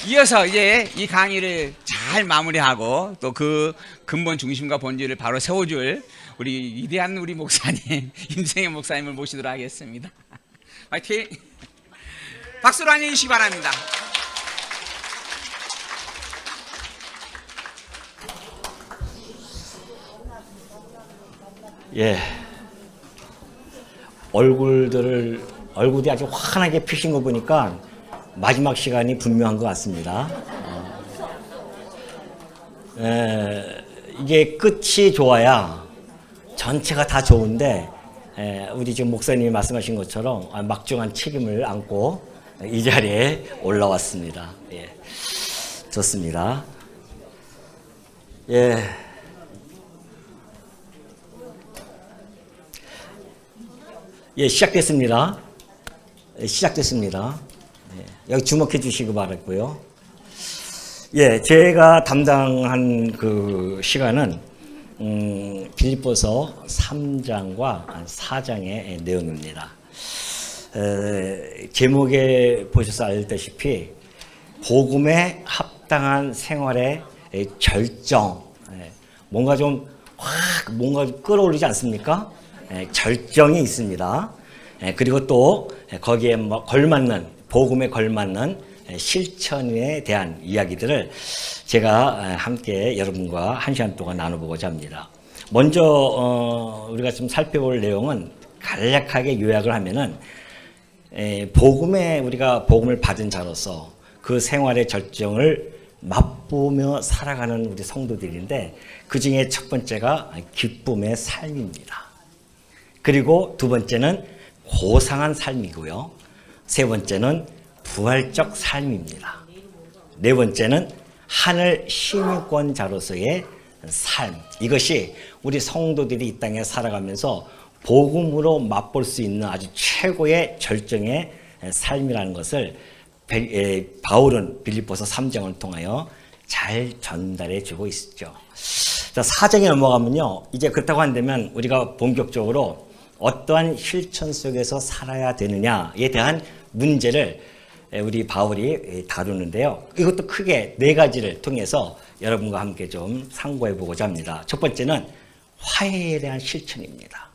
이어서 이제 이 강의를 잘 마무리하고 또 그 근본 중심과 본질을 바로 세워줄 우리 위대한 우리 목사님 임생의 목사님을 모시도록 하겠습니다. 화이팅! 박수로 환영해 주시기 바랍니다. 예, 얼굴이 아주 환하게 피신 거 보니까 마지막 시간이 분명한 것 같습니다. 이게 끝이 좋아야 전체가 다 좋은데, 우리 지금 목사님이 말씀하신 것처럼 막중한 책임을 안고 이 자리에 올라왔습니다. 예, 좋습니다. 예. 예, 시작됐습니다. 시작됐습니다. 예, 여기 주목해 주시기 바랐고요. 예, 제가 담당한 그 시간은 빌립보서 3장과 4장의 내용입니다. 제목에 보셔서 알다시피 복음에 합당한 생활의 절정, 뭔가 좀 확 뭔가 끌어올리지 않습니까? 절정이 있습니다. 그리고 또 거기에 걸맞는 복음에 걸맞는 실천에 대한 이야기들을 제가 함께 여러분과 한 시간 동안 나눠보고자 합니다. 먼저 우리가 좀 살펴볼 내용은 간략하게 요약을 하면은 복음에 우리가 복음을 받은 자로서 그 생활의 절정을 맛보며 살아가는 우리 성도들인데 그 중에 첫 번째가 기쁨의 삶입니다. 그리고 두 번째는 고상한 삶이고요. 세 번째는 부활적 삶입니다. 네 번째는 하늘 시민권자로서의 삶. 이것이 우리 성도들이 이 땅에 살아가면서 복음으로 맛볼 수 있는 아주 최고의 절정의 삶이라는 것을 바울은 빌립보서 3장을 통하여 잘 전달해 주고 있죠. 자, 4장에 넘어가면요. 이제 그렇다고 한다면 우리가 본격적으로 어떠한 실천 속에서 살아야 되느냐에 대한 문제를 우리 바울이 다루는데요. 이것도 크게 네 가지를 통해서 여러분과 함께 좀 상고해 보고자 합니다. 첫 번째는 화해에 대한 실천입니다.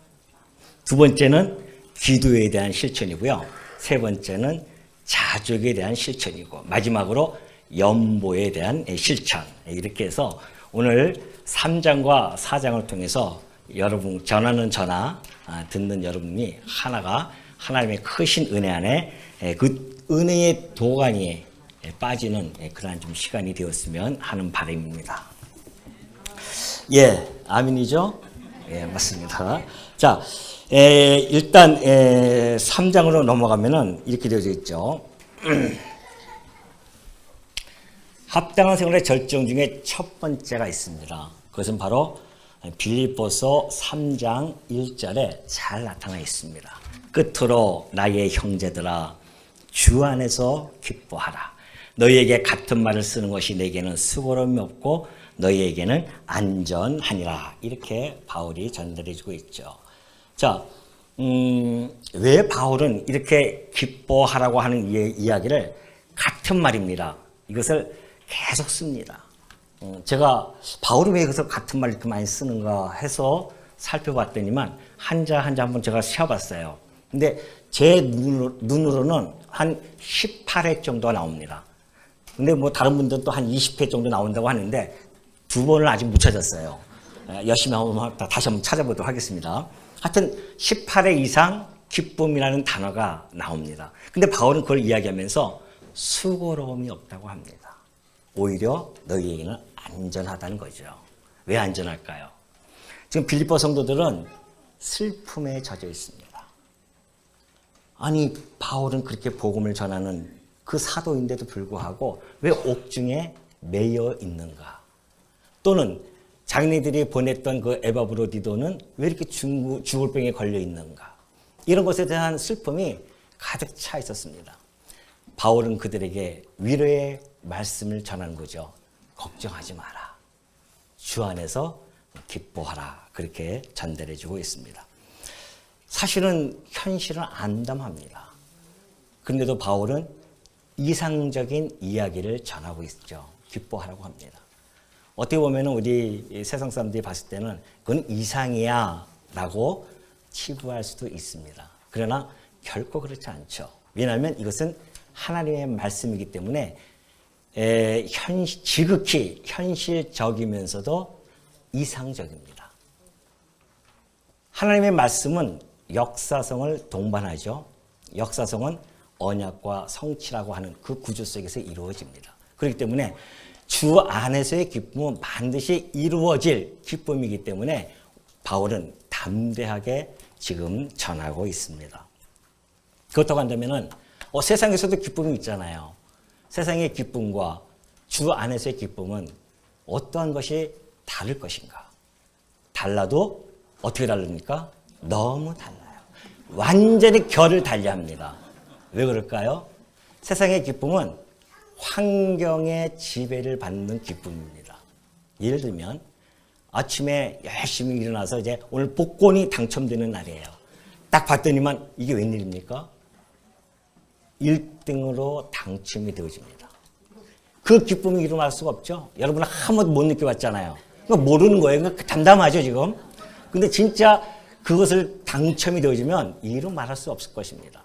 두 번째는 기도에 대한 실천이고요. 세 번째는 자족에 대한 실천이고 마지막으로 연보에 대한 실천. 이렇게 해서 오늘 3장과 4장을 통해서 여러분 전하는 전하 듣는 여러분이 하나가 하나님의 크신 은혜 안에 그 은혜의 도가니에 빠지는 그러한 좀 시간이 되었으면 하는 바람입니다. 예, 아멘이죠? 예, 맞습니다. 자, 일단 3장으로 넘어가면은 이렇게 되어져 있죠. 합당한 생활의 절정 중에 첫 번째가 있습니다. 그것은 바로 빌립보서 3장 1절에 잘 나타나 있습니다. 끝으로 나의 형제들아 주 안에서 기뻐하라. 너희에게 같은 말을 쓰는 것이 내게는 수고로움이 없고 너희에게는 안전하니라. 이렇게 바울이 전달해 주고 있죠. 자, 왜 바울은 이렇게 기뻐하라고 하는 이야기를 같은 말입니다. 이것을 계속 씁니다. 제가 바울이 왜 여기서 같은 말 이렇게 많이 쓰는가 해서 살펴봤더니만 한자 한번 제가 세어봤어요. 근데 제 눈으로는 한 18회 정도가 나옵니다. 근데 뭐 다른 분들은 또 한 20회 정도 나온다고 하는데 두 번을 아직 못 찾았어요. 열심히 다시 한번 찾아보도록 하겠습니다. 하여튼 18회 이상 기쁨이라는 단어가 나옵니다. 근데 바울은 그걸 이야기하면서 수고로움이 없다고 합니다. 오히려 너희에게는 안전하다는 거죠. 왜 안전할까요? 지금 빌립보 성도들은 슬픔에 젖어 있습니다. 아니 바울은 그렇게 복음을 전하는 그 사도인데도 불구하고 왜 옥중에 매여 있는가? 또는 자기네들이 보냈던 그 에바브로디도는 왜 이렇게 죽을 병에 걸려 있는가? 이런 것에 대한 슬픔이 가득 차 있었습니다. 바울은 그들에게 위로의 말씀을 전하는 거죠. 걱정하지 마라. 주 안에서 기뻐하라. 그렇게 전달해 주고 있습니다. 사실은 현실은 암담합니다. 그런데도 바울은 이상적인 이야기를 전하고 있죠. 기뻐하라고 합니다. 어떻게 보면 우리 세상 사람들이 봤을 때는 그건 이상이야 라고 치부할 수도 있습니다. 그러나 결코 그렇지 않죠. 왜냐하면 이것은 하나님의 말씀이기 때문에 지극히 현실적이면서도 이상적입니다. 하나님의 말씀은 역사성을 동반하죠. 역사성은 언약과 성취라고 하는 그 구조 속에서 이루어집니다. 그렇기 때문에 주 안에서의 기쁨은 반드시 이루어질 기쁨이기 때문에 바울은 담대하게 지금 전하고 있습니다. 그렇다고 한다면 세상에서도 기쁨이 있잖아요. 세상의 기쁨과 주 안에서의 기쁨은 어떠한 것이 다를 것인가? 달라도 어떻게 다릅니까? 너무 달라요. 완전히 결을 달리합니다. 왜 그럴까요? 세상의 기쁨은 환경의 지배를 받는 기쁨입니다. 예를 들면 아침에 열심히 일어나서 이제 오늘 복권이 당첨되는 날이에요. 딱 봤더니만 이게 웬일입니까? 1등으로 당첨이 되어집니다. 그 기쁨이 일어날 수가 없죠. 여러분은 한 번도 못 느껴봤잖아요. 그러니까 모르는 거예요. 그러니까 담담하죠 지금. 근데 진짜 그것을 당첨이 되어지면 이루 말할 수 없을 것입니다.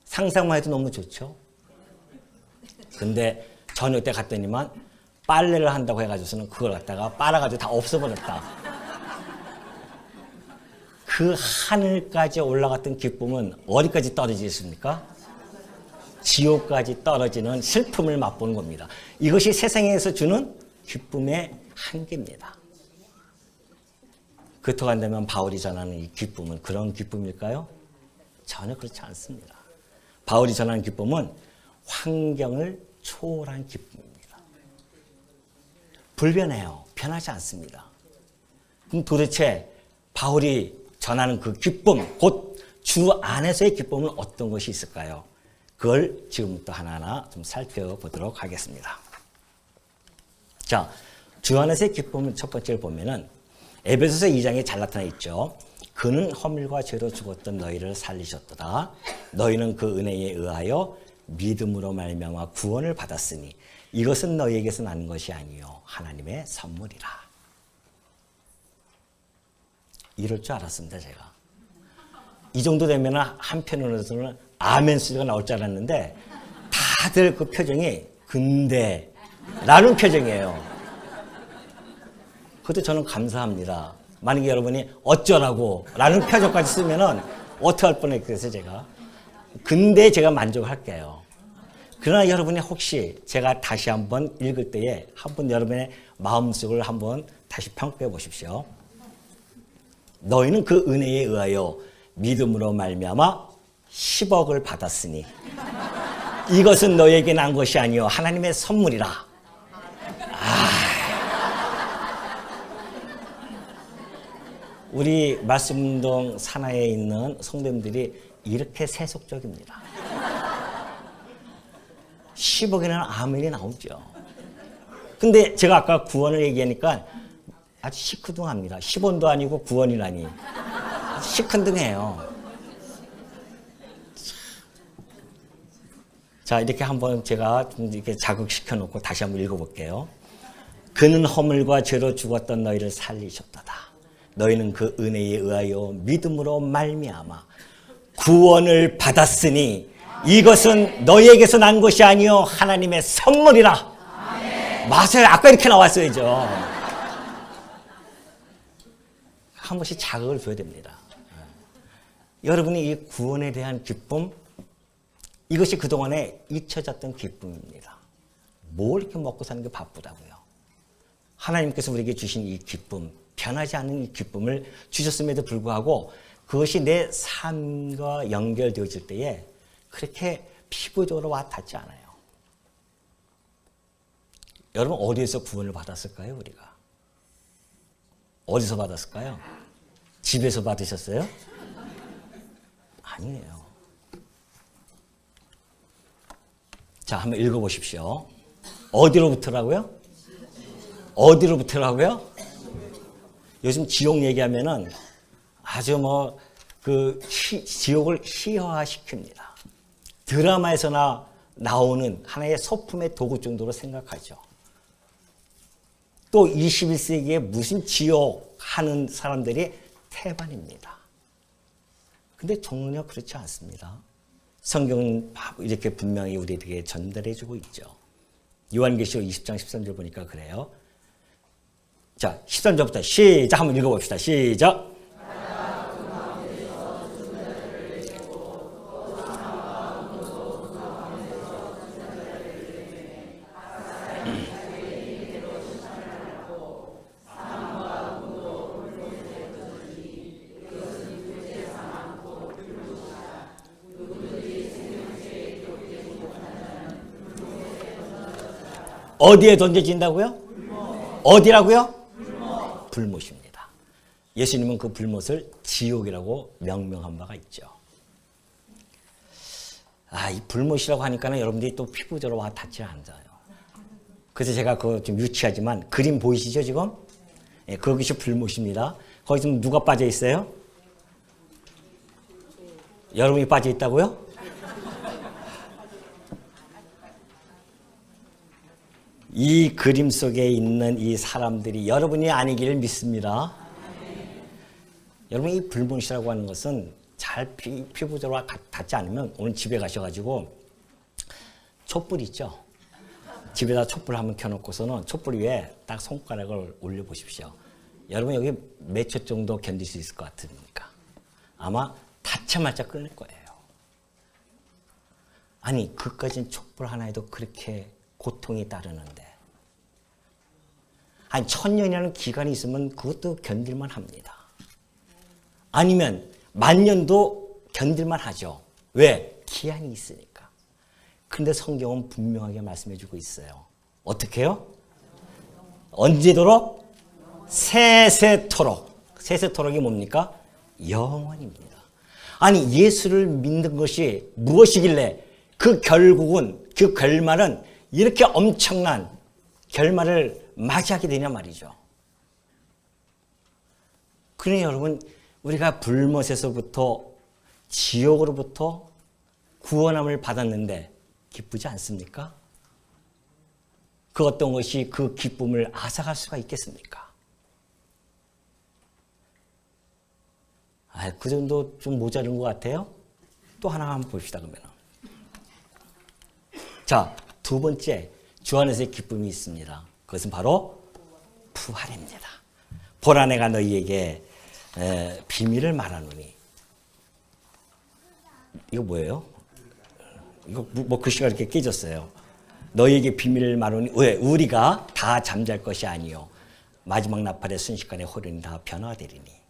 상상만 해도 너무 좋죠. 근데 저녁 때 갔더니만 빨래를 한다고 해가지고서는 그걸 갖다가 빨아가지고 다 없어버렸다. 그 하늘까지 올라갔던 기쁨은 어디까지 떨어지겠습니까? 지옥까지 떨어지는 슬픔을 맛보는 겁니다. 이것이 세상에서 주는 기쁨의 한계입니다. 그렇다고 한다면 바울이 전하는 이 기쁨은 그런 기쁨일까요? 전혀 그렇지 않습니다. 바울이 전하는 기쁨은 환경을 초월한 기쁨입니다. 불변해요. 변하지 않습니다. 그럼 도대체 바울이 전하는 그 기쁨, 곧 주 안에서의 기쁨은 어떤 것이 있을까요? 그걸 지금부터 하나하나 좀 살펴보도록 하겠습니다. 자, 주 안에서의 기쁨을 첫 번째로 보면은 에베소서 2장에 잘 나타나 있죠. 그는 허물과 죄로 죽었던 너희를 살리셨도다. 너희는 그 은혜에 의하여 믿음으로 말미암아 구원을 받았으니 이것은 너희에게서 난 것이 아니요 하나님의 선물이라. 이럴 줄 알았습니다, 제가. 이 정도 되면 한편으로는 아멘 소리가 나올 줄 알았는데 다들 그 표정이 근데 라는 표정이에요. 그것도 저는 감사합니다. 만약에 여러분이 어쩌라고 라는 표정까지 쓰면은 어떻게 할 뻔했겠어요, 제가. 근데 제가 만족할게요. 그러나 여러분이 혹시 제가 다시 한번 읽을 때에 한번 여러분의 마음속을 한번 다시 평가해 보십시오. 너희는 그 은혜에 의하여 믿음으로 말미암아 10억을 받았으니 이것은 너희에게 난 것이 아니요 하나님의 선물이라. 우리 말씀운동 산하에 있는 성도님들이 이렇게 세속적입니다. 10억이라는 아멘이 나오죠. 근데 제가 아까 구원을 얘기하니까 아주 시큰둥합니다. 10원도 아니고 구원이라니. 시큰둥해요. 자, 이렇게 한번 제가 좀 이렇게 자극시켜 놓고 다시 한번 읽어볼게요. 그는 허물과 죄로 죽었던 너희를 살리셨도다. 너희는 그 은혜에 의하여 믿음으로 말미암아 구원을 받았으니 이것은 너희에게서 난 것이 아니요 하나님의 선물이라. 아멘. 맞아요. 아까 이렇게 나왔어야죠. 한 번씩 자극을 줘야 됩니다. 여러분이 이 구원에 대한 기쁨, 이것이 그동안에 잊혀졌던 기쁨입니다. 뭘 이렇게 먹고 사는 게 바쁘다고요. 하나님께서 우리에게 주신 이 기쁨, 변하지 않는 이 기쁨을 주셨음에도 불구하고 그것이 내 삶과 연결되어질 때에 그렇게 피부적으로 와 닿지 않아요. 여러분 어디에서 구원을 받았을까요, 우리가? 어디서 받았을까요? 집에서 받으셨어요? 아니에요. 자, 한번 읽어보십시오. 어디로부터라고요? 어디로부터라고요? 요즘 지옥 얘기하면은 아주 지옥을 희화화시킵니다. 드라마에서나 나오는 하나의 소품의 도구 정도로 생각하죠. 또 21세기에 무슨 지옥 하는 사람들이 태반입니다. 근데 전혀 그렇지 않습니다. 성경은 이렇게 분명히 우리에게 전달해주고 있죠. 요한계시록 20장 13절 보니까 그래요. 자, 13절부터 시작 한번 읽어봅시다. 시작. 어디에 던져진다고요? 어디라고요? 불못입니다. 예수님은 그 불못을 지옥이라고 명명한 바가 있죠. 이 불못이라고 하니까는 여러분들이 또 피부적으로 와 닿지 않아요. 그래서 제가 그거 좀 유치하지만 그림 보이시죠 지금? 예, 그것이 불못입니다. 거기 지금 누가 빠져 있어요? 여러분이 빠져 있다고요? 이 그림 속에 있는 이 사람들이 여러분이 아니기를 믿습니다. 여러분 이 불못이라고 하는 것은 잘 피부적으로 닿지 않으면 오늘 집에 가셔가지고 촛불 있죠? 집에다 촛불 한번 켜놓고서는 촛불 위에 딱 손가락을 올려보십시오. 여러분 여기 몇 초 정도 견딜 수 있을 것 같습니까? 아마 닿자마자 끌릴 거예요. 아니 그까진 촛불 하나에도 그렇게 고통이 따르는데 아니 1000년이라는 기간이 있으면 그것도 견딜만 합니다. 아니면 10,000년도 견딜만 하죠. 왜? 기한이 있으니까. 그런데 성경은 분명하게 말씀해 주고 있어요. 어떻게 해요? 언제도록? 세세토록. 세세토록이 뭡니까? 영원입니다. 아니 예수를 믿는 것이 무엇이길래 그 결국은 그 결말은 이렇게 엄청난 결말을 맞이하게 되냐 말이죠. 그러니 여러분 우리가 불못에서부터 지옥으로부터 구원함을 받았는데 기쁘지 않습니까? 그 어떤 것이 그 기쁨을 앗아갈 수가 있겠습니까? 그 정도 좀 모자른 것 같아요. 또 하나 한번 봅시다 그러면. 자, 두 번째 주 안에서의 기쁨이 있습니다. 그것은 바로 부활입니다. 보라 내가 너희에게 비밀을 말하노니. 이거 뭐예요? 이거 뭐 글씨가 이렇게 깨졌어요. 너희에게 비밀을 말하노니 왜? 우리가 다 잠잘 것이 아니요 마지막 나팔의 순식간에 호련이 다 변화되리니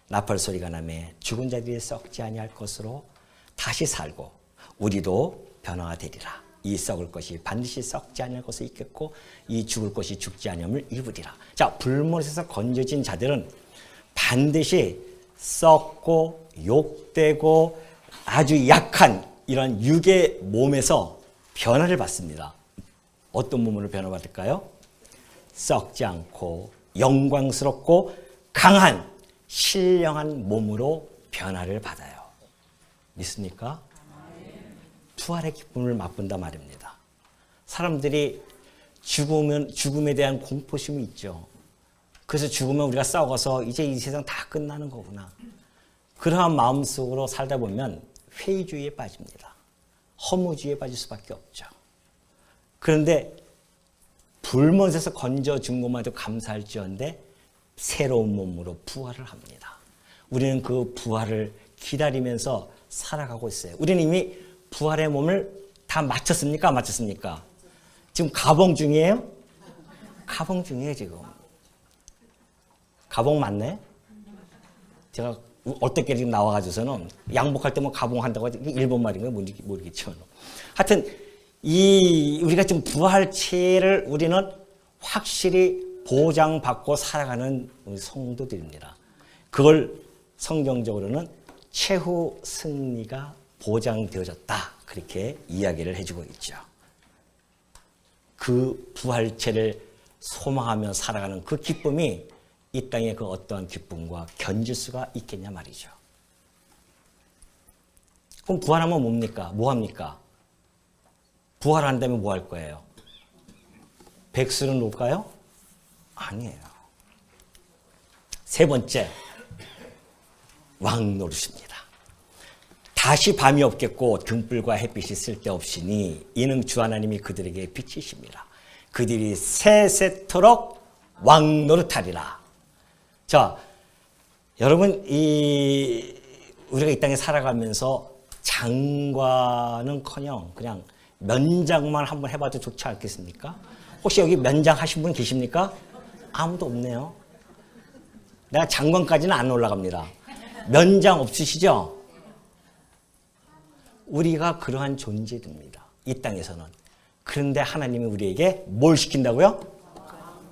나팔 소리가 나매 죽은 자들이 썩지 아니할 것으로 다시 살고 우리도 변화가 되리라. 이 썩을 것이 반드시 썩지 않을 것을 입겠고 이 죽을 것이 죽지 않음을 입으리라. 자, 불못에서 건져진 자들은 반드시 썩고 욕되고 아주 약한 이런 육의 몸에서 변화를 받습니다. 어떤 몸으로 변화받을까요? 썩지 않고 영광스럽고 강한 신령한 몸으로 변화를 받아요. 믿습니까? 부활의 기쁨을 맛본다 말입니다. 사람들이 죽음에 대한 공포심이 있죠. 그래서 죽으면 우리가 싸워서 이제 이 세상 다 끝나는 거구나. 그러한 마음속으로 살다 보면 회의주의에 빠집니다. 허무주의에 빠질 수밖에 없죠. 그런데 불못에서 건져준 것만도 감사할지언데 새로운 몸으로 부활을 합니다. 우리는 그 부활을 기다리면서 살아가고 있어요. 우리는 이미 부활의 몸을 다 마쳤습니까? 안 마쳤습니까? 지금 가봉 중이에요? 가봉 중이에요 지금. 가봉 맞네? 제가 어떻게 지금 나와가지고서는 양복할 때 뭐 가봉한다고 하지 일본 말인가 모르겠죠. 하여튼 우리가 지금 부활체를 우리는 확실히 보장받고 살아가는 우리 성도들입니다. 그걸 성경적으로는 최후 승리가 보장되어졌다. 그렇게 이야기를 해주고 있죠. 그 부활체를 소망하며 살아가는 그 기쁨이 이 땅의 그 어떠한 기쁨과 견줄 수가 있겠냐 말이죠. 그럼 부활하면 뭡니까? 뭐 합니까? 부활한다면 뭐 할 거예요? 백수는 놓을까요? 아니에요. 세 번째, 왕 노릇입니다. 다시 밤이 없겠고 등불과 햇빛이 쓸데없으니 이는 주 하나님이 그들에게 빛이십니다. 그들이 세세토록 왕 노릇하리라. 자, 여러분 우리가 이 땅에 살아가면서 장관은커녕 그냥 면장만 한번 해봐도 좋지 않겠습니까? 혹시 여기 면장 하신 분 계십니까? 아무도 없네요. 내가 장관까지는 안 올라갑니다. 면장 없으시죠? 우리가 그러한 존재입니다. 이 땅에서는. 그런데 하나님이 우리에게 뭘 시킨다고요?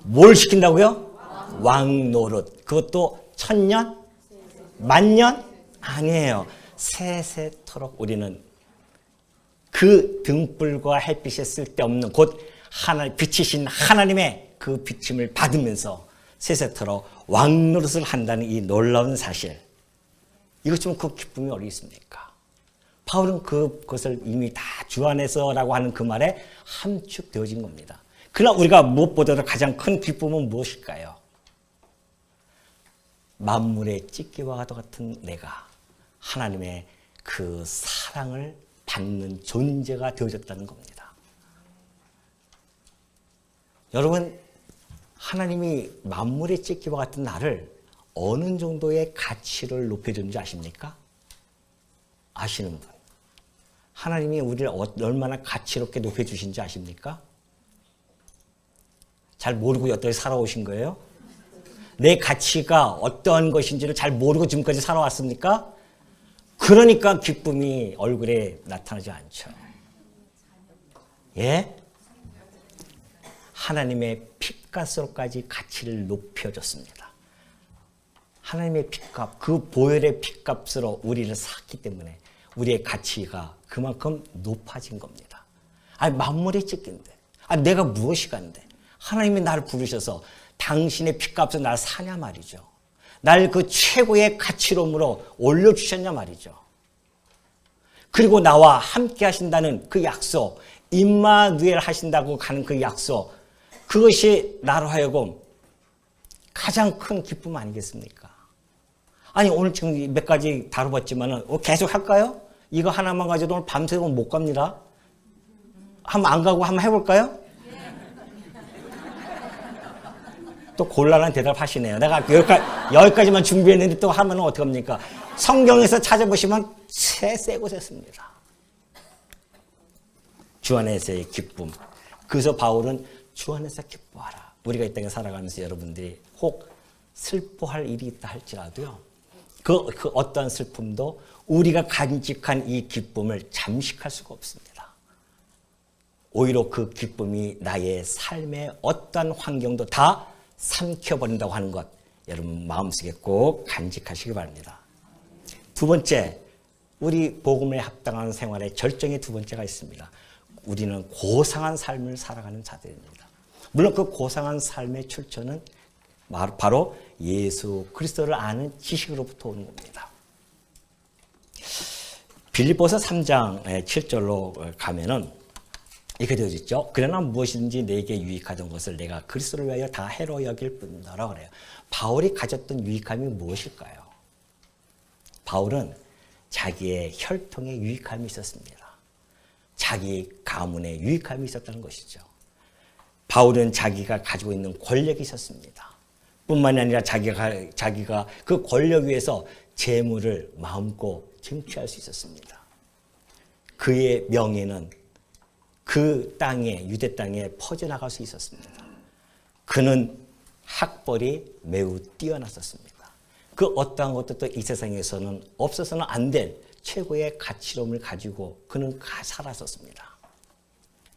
뭘 시킨다고요? 왕 노릇. 그것도 1000년? 만년? 아니에요. 세세토록 우리는 그 등불과 햇빛에 쓸데없는 곧 빛이신 하나님의 그 비침을 받으면서 세세토록 왕 노릇을 한다는 이 놀라운 사실. 이것 좀 그 기쁨이 어디 있습니까? 바울은 그것을 이미 다 주 안에서라고 하는 그 말에 함축되어진 겁니다. 그러나 우리가 무엇보다도 가장 큰 기쁨은 무엇일까요? 만물의 찢기와 같은 내가 하나님의 그 사랑을 받는 존재가 되어졌다는 겁니다. 여러분, 하나님이 만물의 찢기와 같은 나를 어느 정도의 가치를 높여주는지 아십니까? 아시는 분. 하나님이 우리를 얼마나 가치롭게 높여주신지 아십니까? 잘 모르고 여태까지 살아오신 거예요? 내 가치가 어떠한 것인지를 잘 모르고 지금까지 살아왔습니까? 그러니까 기쁨이 얼굴에 나타나지 않죠. 예? 하나님의 핏값으로까지 가치를 높여줬습니다. 하나님의 핏값, 그 보혈의 핏값으로 우리를 샀기 때문에 우리의 가치가 그만큼 높아진 겁니다. 아니, 만물의 찢긴데. 아니, 내가 무엇이 간데. 하나님이 나를 부르셔서 당신의 핏값으로 나를 사냐 말이죠. 날 그 최고의 가치로움으로 올려주셨냐 말이죠. 그리고 나와 함께 하신다는 그 약속, 임마누엘 하신다고 가는 그 약속, 그것이 나로 하여금 가장 큰 기쁨 아니겠습니까? 아니, 오늘 지금 몇 가지 다뤄봤지만 계속 할까요? 이거 하나만 가지고 오늘 밤새도록 못 갑니다. 한번 안 가고 한번 해볼까요? 또 곤란한 대답 하시네요. 내가 여기까지만 준비했는데 또 하면 어떡합니까? 성경에서 찾아보시면 세 곳에 씁니다. 주 안에서의 기쁨. 그래서 바울은 주 안에서 기뻐하라. 우리가 이 땅에 살아가면서 여러분들이 혹 슬퍼할 일이 있다 할지라도요. 그 어떠한 슬픔도 우리가 간직한 이 기쁨을 잠식할 수가 없습니다. 오히려 그 기쁨이 나의 삶의 어떠한 환경도 다 삼켜버린다고 하는 것, 여러분 마음속에 꼭 간직하시기 바랍니다. 두 번째, 우리 복음에 합당한 생활의 절정의 두 번째가 있습니다. 우리는 고상한 삶을 살아가는 자들입니다. 물론 그 고상한 삶의 출처는 바로 예수 그리스도를 아는 지식으로부터 오는 겁니다. 빌립보서 3장 7절로 가면은 이렇게 되어 있죠. 그러나 무엇이든지 내게 유익하던 것을 내가 그리스도를 위하여 다 해로 여길 뿐더라 그래요. 바울이 가졌던 유익함이 무엇일까요? 바울은 자기의 혈통에 유익함이 있었습니다. 자기 가문에 유익함이 있었다는 것이죠. 바울은 자기가 가지고 있는 권력이 있었습니다. 뿐만이 아니라 자기가 그 권력 위에서 재물을 마음껏 쟁취할 수 있었습니다. 그의 명예는 그 땅에, 유대 땅에 퍼져나갈 수 있었습니다. 그는 학벌이 매우 뛰어났었습니다. 그 어떠한 것도 또 이 세상에서는 없어서는 안 될 최고의 가치로움을 가지고 그는 살았었습니다.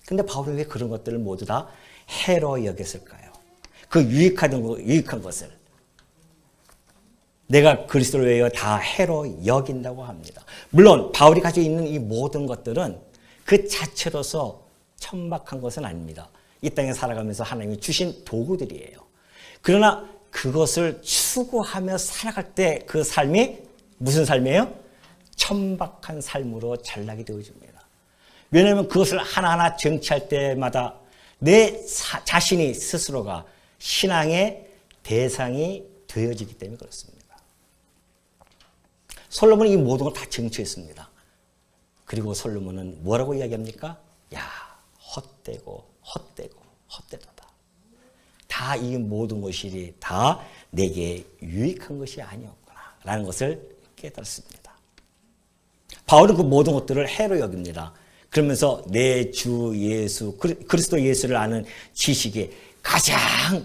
그런데 바울은 왜 그런 것들을 모두 다 해로 여겼을까요? 그 유익한 것을 내가 그리스도를 위하여 다 해로 여긴다고 합니다. 물론 바울이 가지고 있는 이 모든 것들은 그 자체로서 천박한 것은 아닙니다. 이 땅에 살아가면서 하나님이 주신 도구들이에요. 그러나 그것을 추구하며 살아갈 때 그 삶이 무슨 삶이에요? 천박한 삶으로 전락이 되어집니다. 왜냐하면 그것을 하나하나 정치할 때마다 내 자신이 스스로가 신앙의 대상이 되어지기 때문에 그렇습니다. 솔로몬은 이 모든 걸 다 정치했습니다. 그리고 솔로몬은 뭐라고 이야기합니까? 야, 헛되고 헛되도다. 다 이 모든 것이 다 내게 유익한 것이 아니었구나 라는 것을 깨달았습니다. 바울은 그 모든 것들을 해로 여깁니다. 그러면서 내 주 예수 그리스도 예수를 아는 지식이 가장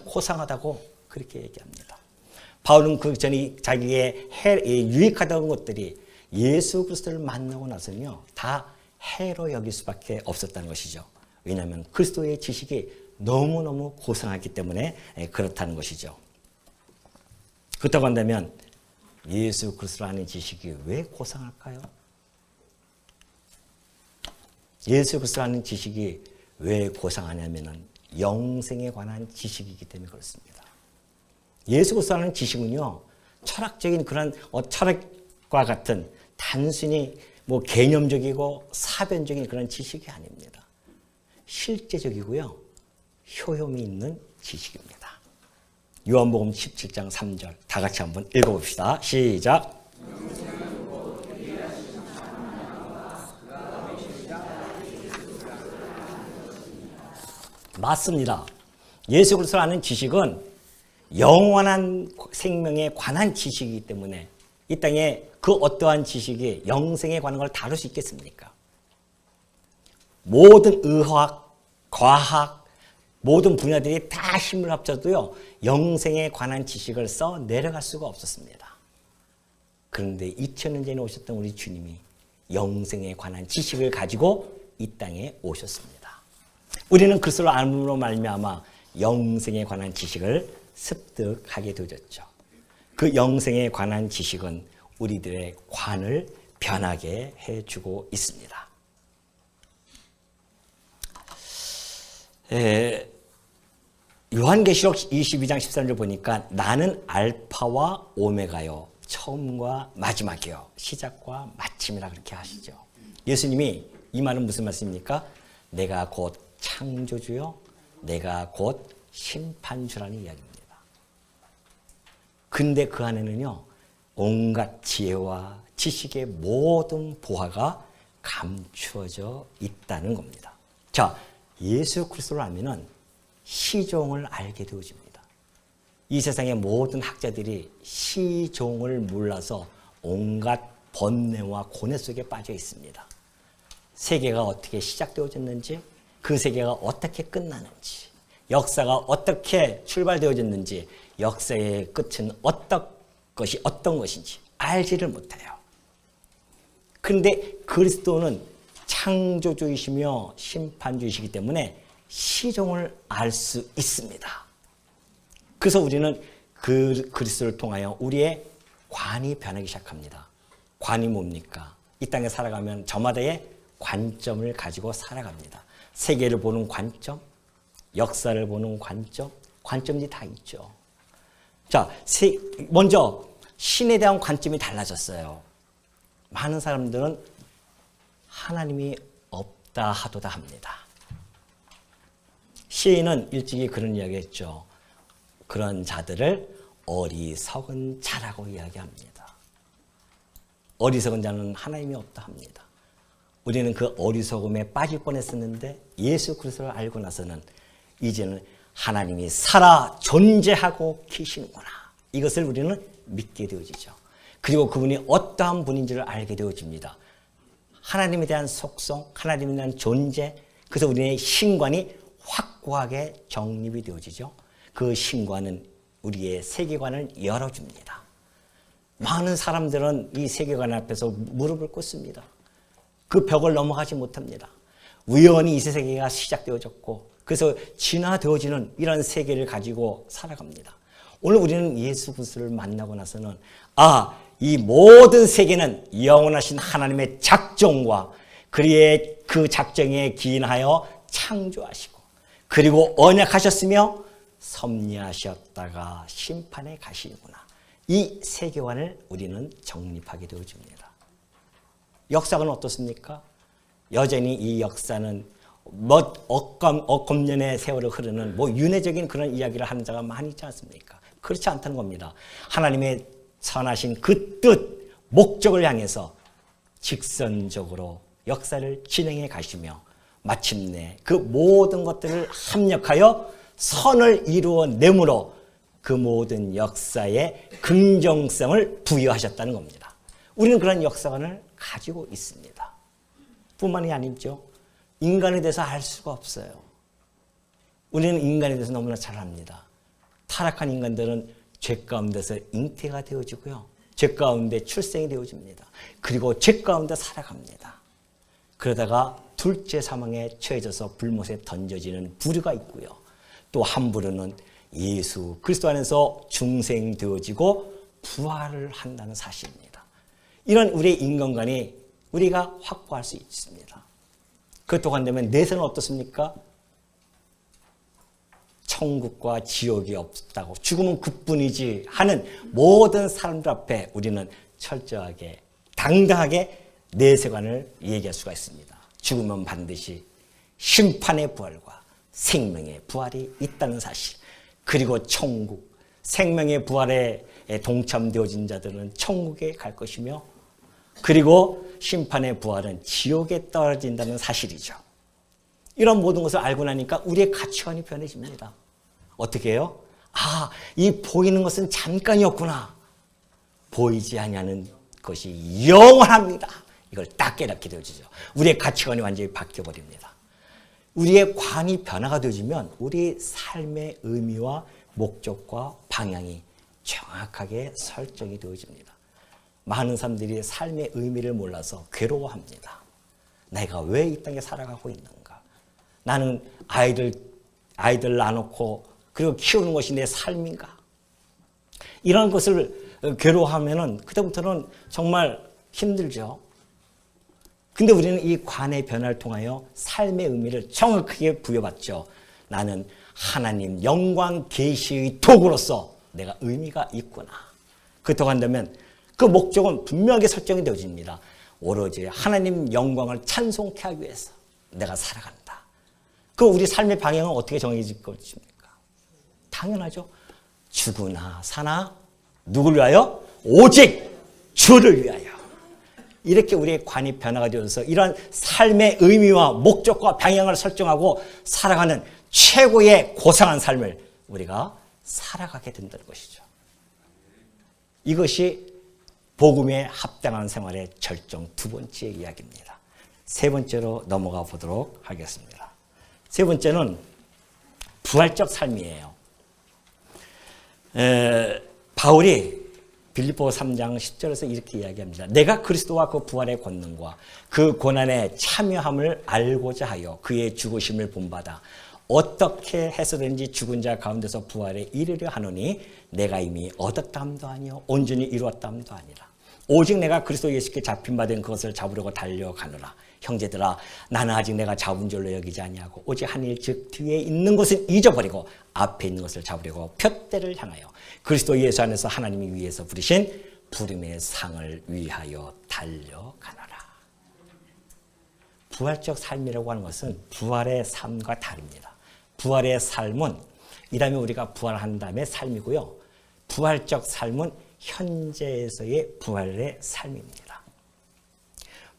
고상하다고 그렇게 얘기합니다. 바울은 그 전에 자기의 유익하다는 것들이 예수 그리스도를 만나고 나서는요 다 해로 여길 수밖에 없었다는 것이죠. 왜냐하면 그리스도의 지식이 너무너무 고상하기 때문에 그렇다는 것이죠. 그렇다고 한다면 예수 그리스도를 아는 지식이 왜 고상할까요? 예수 그리스도를 아는 지식이 왜 고상하냐면 영생에 관한 지식이기 때문에 그렇습니다. 예수 그리스도를 아는 지식은요 철학적인 그런 철학과 같은 단순히 뭐 개념적이고 사변적인 그런 지식이 아닙니다. 실제적이고요 효용이 있는 지식입니다. 요한복음 17장 3절 다 같이 한번 읽어봅시다. 시작. 맞습니다. 예수 그리스도를 아는 지식은 영원한 생명에 관한 지식이기 때문에 이 땅에 그 어떠한 지식이 영생에 관한 걸 다룰 수 있겠습니까? 모든 의학, 과학, 모든 분야들이 다 힘을 합쳐도요 영생에 관한 지식을 써 내려갈 수가 없었습니다. 그런데 2000년 전에 오셨던 우리 주님이 영생에 관한 지식을 가지고 이 땅에 오셨습니다. 우리는 그리스도를 알므로 말미암아 영생에 관한 지식을 습득하게 되었죠. 그 영생에 관한 지식은 우리들의 관을 변하게 해주고 있습니다. 요한계시록 22장 13절 보니까 나는 알파와 오메가요 처음과 마지막이요 시작과 마침이라 그렇게 하시죠. 예수님이 이 말은 무슨 말씀입니까? 내가 곧 창조주요 내가 곧 심판주라는 이야기입니다. 근데 그 안에는요 온갖 지혜와 지식의 모든 보화가 감추어져 있다는 겁니다. 자, 예수 그리스도를 알면은 시종을 알게 되어집니다. 이 세상의 모든 학자들이 시종을 몰라서 온갖 번뇌와 고뇌 속에 빠져 있습니다. 세계가 어떻게 시작되어졌는지, 그 세계가 어떻게 끝나는지, 역사가 어떻게 출발되어졌는지, 역사의 끝은 어떤 것인지 알지를 못해요. 그런데 그리스도는 창조주이시며 심판주이시기 때문에 시종을 알 수 있습니다. 그래서 우리는 그 그리스도를 통하여 우리의 관이 변하기 시작합니다. 관이 뭡니까? 이 땅에 살아가면 저마다의 관점을 가지고 살아갑니다. 세계를 보는 관점, 역사를 보는 관점, 관점이 다 있죠. 자, 먼저 신에 대한 관점이 달라졌어요. 많은 사람들은 하나님이 없다 하도다 합니다. 시인은 일찍이 그런 이야기했죠. 그런 자들을 어리석은 자라고 이야기합니다. 어리석은 자는 하나님이 없다 합니다. 우리는 그 어리석음에 빠질 뻔했었는데 예수 그리스도를 알고 나서는 이제는 하나님이 살아 존재하고 계시는구나. 이것을 우리는 믿게 되어지죠. 그리고 그분이 어떠한 분인지를 알게 되어집니다. 하나님에 대한 속성, 하나님에 대한 존재, 그래서 우리의 신관이 확고하게 정립이 되어지죠. 그 신관은 우리의 세계관을 열어줍니다. 많은 사람들은 이 세계관 앞에서 무릎을 꿇습니다. 그 벽을 넘어가지 못합니다. 우연히 이 세계가 시작되어졌고 그래서 진화되어지는 이런 세계를 가지고 살아갑니다. 오늘 우리는 예수 그리스도를 만나고 나서는 이 모든 세계는 영원하신 하나님의 작정과 그의 그 작정에 기인하여 창조하시고 그리고 언약하셨으며 섭리하셨다가 심판에 가시는구나. 이 세계관을 우리는 정립하게 되어집니다. 역사는 어떻습니까? 여전히 이 역사는 억금년의 세월을 흐르는 윤회적인 그런 이야기를 하는 자가 많이 있지 않습니까? 그렇지 않다는 겁니다. 하나님의 선하신 그 뜻, 목적을 향해서 직선적으로 역사를 진행해 가시며 마침내 그 모든 것들을 합력하여 선을 이루어내므로 그 모든 역사에 긍정성을 부여하셨다는 겁니다. 우리는 그런 역사관을 가지고 있습니다. 뿐만이 아니죠. 인간에 대해서 알 수가 없어요. 우리는 인간에 대해서 너무나 잘 압니다. 타락한 인간들은 죄 가운데서 잉태가 되어지고요. 죄 가운데 출생이 되어집니다. 그리고 죄 가운데 살아갑니다. 그러다가 둘째 사망에 처해져서 불못에 던져지는 부류가 있고요. 또 한 부류는 예수 그리스도 안에서 중생되어지고 부활을 한다는 사실입니다. 이런 우리의 인간관이 우리가 확보할 수 있습니다. 그것도 한다면 내세는 어떻습니까? 천국과 지옥이 없다고 죽음은 그뿐이지 하는 모든 사람들 앞에 우리는 철저하게 당당하게 내세관을 얘기할 수가 있습니다. 죽음은 반드시 심판의 부활과 생명의 부활이 있다는 사실, 그리고 천국, 생명의 부활에 동참되어진 자들은 천국에 갈 것이며, 그리고 심판의 부활은 지옥에 떨어진다는 사실이죠. 이런 모든 것을 알고 나니까 우리의 가치관이 변해집니다. 어떻게 해요? 아, 이 보이는 것은 잠깐이었구나. 보이지 아니하는 것이 영원합니다. 이걸 딱 깨닫게 되어지죠. 우리의 가치관이 완전히 바뀌어버립니다. 우리의 관이 변화가 되어지면 우리 삶의 의미와 목적과 방향이 정확하게 설정이 되어집니다. 많은 사람들이 삶의 의미를 몰라서 괴로워합니다. 내가 왜 이 땅에 살아가고 있는가? 나는 아이들 낳아놓고 그리고 키우는 것이 내 삶인가? 이런 것을 괴로워하면은 그때부터는 정말 힘들죠. 근데 우리는 이 관의 변화를 통하여 삶의 의미를 정확하게 부여받죠. 나는 하나님 영광 계시의 도구로서 내가 의미가 있구나. 그렇다고 한다면 그 목적은 분명하게 설정이 되어집니다. 오로지 하나님 영광을 찬송케 하기 위해서 내가 살아간다. 그 우리 삶의 방향은 어떻게 정해질 것입니까? 당연하죠. 죽으나 사나 누구를 위하여? 오직 주를 위하여. 이렇게 우리의 관이 변화가 되어서 이러한 삶의 의미와 목적과 방향을 설정하고 살아가는 최고의 고상한 삶을 우리가 살아가게 된다는 것이죠. 이것이 복음에 합당한 생활의 절정 두 번째 이야기입니다. 세 번째로 넘어가 보도록 하겠습니다. 세 번째는 부활적 삶이에요. 바울이 빌립보서 3장 10절에서 이렇게 이야기합니다. 내가 그리스도와 그 부활의 권능과 그 고난에 참여함을 알고자 하여 그의 죽으심을 본받아 어떻게 해서든지 죽은 자 가운데서 부활에 이르려 하노니 내가 이미 얻었다함도 아니요 온전히 이루었다함도 아니라 오직 내가 그리스도 예수께 잡힌 바 된 그것을 잡으려고 달려가노라. 형제들아 나는 아직 내가 잡은 줄로 여기지 아니하고 오직 한 일 즉 뒤에 있는 것을 잊어버리고 앞에 있는 것을 잡으려고 푯대를 향하여 그리스도 예수 안에서 하나님이 위에서 부르신 부름의 상을 위하여 달려가노라. 부활적 삶이라고 하는 것은 부활의 삶과 다릅니다. 부활의 삶은 이 다음에 우리가 부활한 다음에 삶이고요. 부활적 삶은 현재에서의 부활의 삶입니다.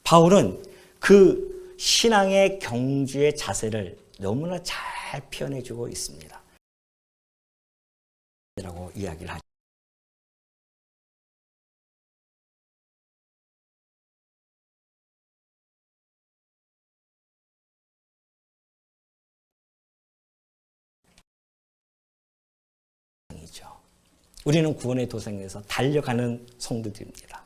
바울은 그 신앙의 경주의 자세를 너무나 잘 표현해주고 있습니다. 라고 이야기를 하죠. 우리는 구원의 도상에서 달려가는 성도들입니다.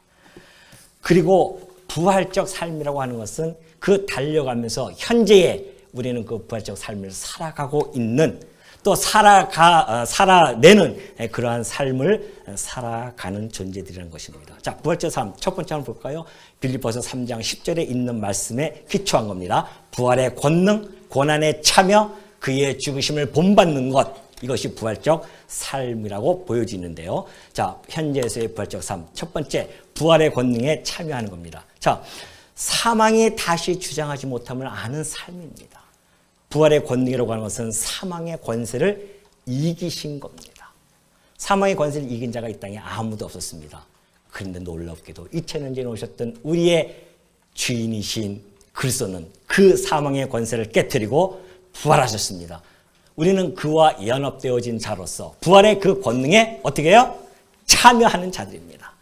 그리고 부활적 삶이라고 하는 것은 그 달려가면서 현재에 우리는 그 부활적 삶을 살아가고 있는 또 살아내는 그러한 삶을 살아가는 존재들이라는 것입니다. 자, 부활적 삶 첫 번째 한번 볼까요? 빌립보서 3장 10절에 있는 말씀에 기초한 겁니다. 부활의 권능, 고난에 참여, 그의 죽으심을 본받는 것, 이것이 부활적 삶이라고 보여지는데요. 자, 현재에서의 부활적 삶 첫 번째, 부활의 권능에 참여하는 겁니다. 자, 사망이 다시 주장하지 못함을 아는 삶입니다. 부활의 권능이라고 하는 것은 사망의 권세를 이기신 겁니다. 사망의 권세를 이긴 자가 이 땅에 아무도 없었습니다. 그런데 놀랍게도 2000년 전에 오셨던 우리의 주인이신 그리스도는 그 사망의 권세를 깨뜨리고 부활하셨습니다. 우리는 그와 연합되어진 자로서 부활의 그 권능에 어떻게 해요? 참여하는 자들입니다.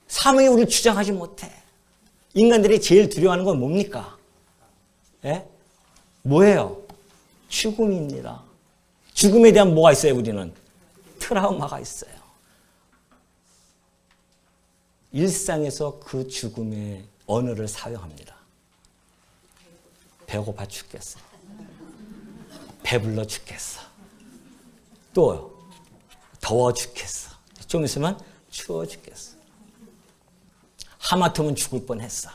사망이 우리를 주장하지 못해. 인간들이 제일 두려워하는 건 뭡니까? 예? 뭐예요? 죽음입니다. 죽음에 대한 뭐가 있어요, 우리는? 트라우마가 있어요. 일상에서 그 죽음의 언어를 사용합니다. 배고파 죽겠어. 배불러 죽겠어. 또 더워 죽겠어. 좀 있으면 추워 죽겠어. 하마터면 죽을 뻔했어.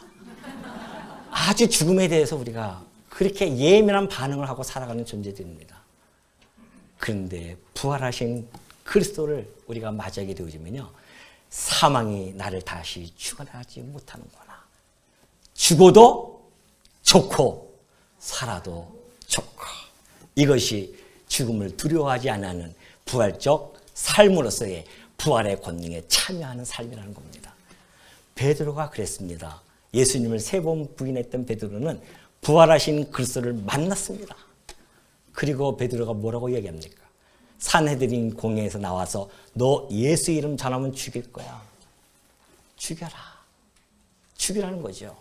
아주 죽음에 대해서 우리가 그렇게 예민한 반응을 하고 살아가는 존재들입니다. 그런데 부활하신 그리스도를 우리가 맞이하게 되어지면요, 사망이 나를 다시 죽어나지 못하는구나. 죽어도 좋고 살아도 좋고, 이것이 죽음을 두려워하지 않는 부활적 삶으로서의 부활의 권능에 참여하는 삶이라는 겁니다. 베드로가 그랬습니다. 예수님을 3번 부인했던 베드로는 부활하신 그리스도를 만났습니다. 그리고 베드로가 뭐라고 이야기합니까? 산헤드린 공회에서 나와서 너 예수 이름 전하면 죽일 거야. 죽여라. 죽이라는 거죠.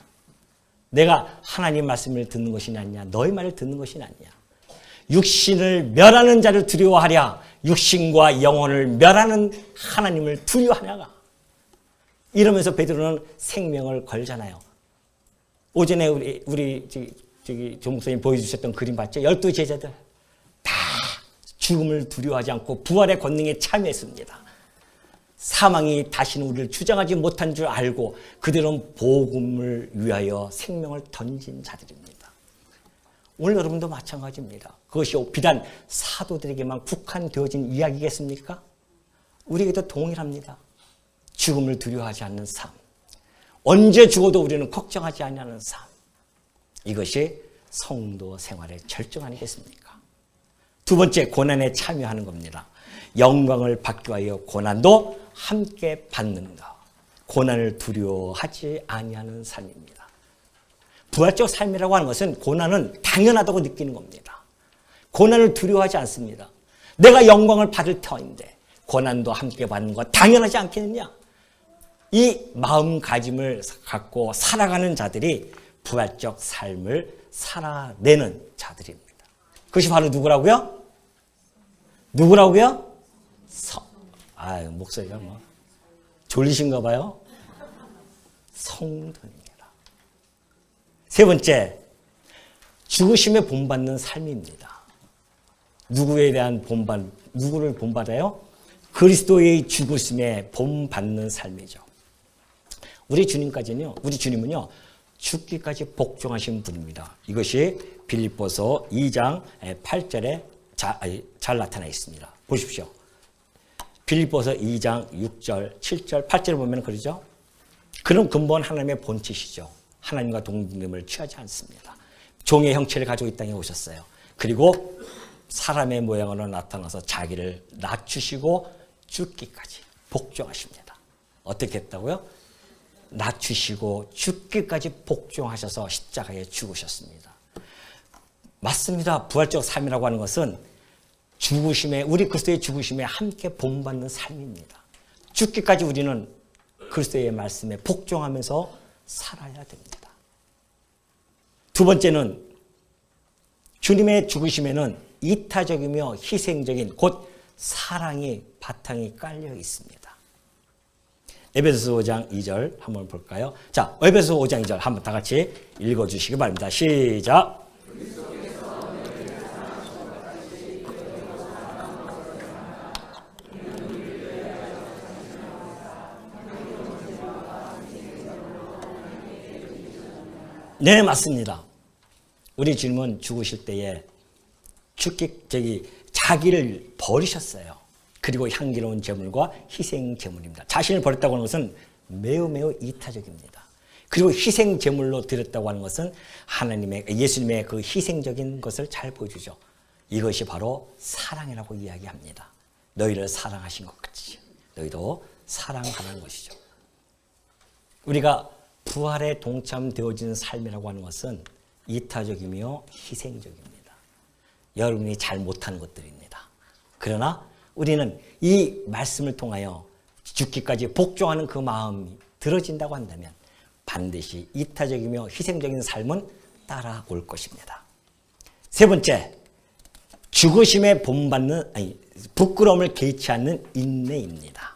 내가 하나님 말씀을 듣는 것이 낫냐, 너희 말을 듣는 것이 낫냐. 육신을 멸하는 자를 두려워하랴, 육신과 영혼을 멸하는 하나님을 두려워하냐가. 이러면서 베드로는 생명을 걸잖아요. 오전에 우리 조 목사님 보여주셨던 그림 봤죠? 12 제자들 다 죽음을 두려워하지 않고 부활의 권능에 참여했습니다. 사망이 다시는 우리를 주장하지 못한 줄 알고 그들은 복음을 위하여 생명을 던진 자들입니다. 오늘 여러분도 마찬가지입니다. 그것이 비단 사도들에게만 국한되어진 이야기겠습니까? 우리에게도 동일합니다. 죽음을 두려워하지 않는 삶, 언제 죽어도 우리는 걱정하지 않는 삶, 이것이 성도 생활의 절정 아니겠습니까? 두 번째, 고난에 참여하는 겁니다. 영광을 받기 위하여 고난도 함께 받는다. 고난을 두려워하지 아니하는 삶입니다. 부활적 삶이라고 하는 것은 고난은 당연하다고 느끼는 겁니다. 고난을 두려워하지 않습니다. 내가 영광을 받을 터인데 고난도 함께 받는 것 당연하지 않겠느냐? 이 마음가짐을 갖고 살아가는 자들이 부활적 삶을 살아내는 자들입니다. 그것이 바로 누구라고요? 누구라고요? 목소리가 뭐 졸리신가 봐요. 성도입니다. 세 번째, 죽으심에 본받는 삶입니다. 누구에 대한 누구를 본받아요? 그리스도의 죽으심에 본받는 삶이죠. 우리 주님은요, 죽기까지 복종하신 분입니다. 이것이 빌립보서 2장 8절에 잘 나타나 있습니다. 보십시오. 빌립보서 2장 6절, 7절, 8절을 보면 그러죠. 그런 근본 하나님의 본체시죠. 하나님과 동등됨을 취하지 않습니다. 종의 형체를 가지고 이 땅에 오셨어요. 그리고 사람의 모양으로 나타나서 자기를 낮추시고 죽기까지 복종하십니다. 어떻게 했다고요? 낮추시고 죽기까지 복종하셔서 십자가에 죽으셨습니다. 맞습니다. 부활적 삶이라고 하는 것은 우리 그리스도의 죽으심에 함께 본받는 삶입니다. 죽기까지 우리는 그리스도의 말씀에 복종하면서 살아야 됩니다. 두 번째는 주님의 죽으심에는 이타적이며 희생적인 곧 사랑의 바탕이 깔려 있습니다. 에베소서 5장 2절 한번 볼까요? 자, 에베소서 5장 2절 한번 다 같이 읽어주시기 바랍니다. 시작. 네, 맞습니다. 우리 주님은 죽으실 때에 자기를 버리셨어요. 그리고 향기로운 제물과 희생 제물입니다. 자신을 버렸다고 하는 것은 매우 매우 이타적입니다. 그리고 희생 제물로 드렸다고 하는 것은 예수님의 그 희생적인 것을 잘 보여주죠. 이것이 바로 사랑이라고 이야기합니다. 너희를 사랑하신 것 같이 너희도 사랑하라는 것이죠. 우리가 부활에 동참되어지는 삶이라고 하는 것은 이타적이며 희생적입니다. 여러분이 잘 못하는 것들입니다. 그러나 우리는 이 말씀을 통하여 죽기까지 복종하는 그 마음이 들어진다고 한다면 반드시 이타적이며 희생적인 삶은 따라올 것입니다. 세 번째, 죽으심에 본받는 부끄러움을 개의치 않는 인내입니다.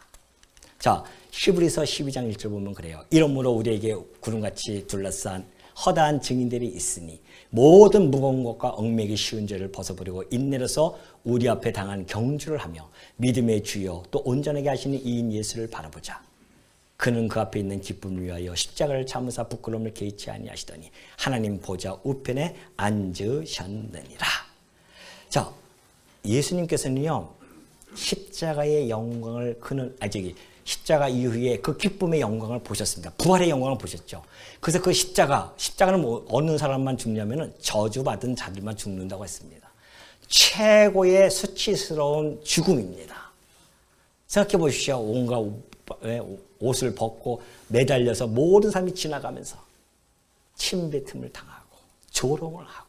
자, 히브리서 12장 1절 보면 그래요. 이러므로 우리에게 구름같이 둘러싼 허다한 증인들이 있으니 모든 무거운 것과 얽매기 쉬운 죄를 벗어버리고 인내로서 우리 앞에 당한 경주를 하며 믿음의 주여 또 온전하게 하시는 이인 예수를 바라보자. 그는 그 앞에 있는 기쁨을 위하여 십자가를 참으사 부끄러움을 개의치 아니하시더니 하나님 보좌 우편에 앉으셨느니라. 자, 예수님께서는요 십자가의 영광을 십자가 이후에 그 기쁨의 영광을 보셨습니다. 부활의 영광을 보셨죠. 그래서 그 십자가는 뭐 어느 사람만 죽냐면은 저주받은 자들만 죽는다고 했습니다. 최고의 수치스러운 죽음입니다. 생각해 보십시오. 온갖 옷을 벗고 매달려서 모든 사람이 지나가면서 침뱉음을 당하고 조롱을 하고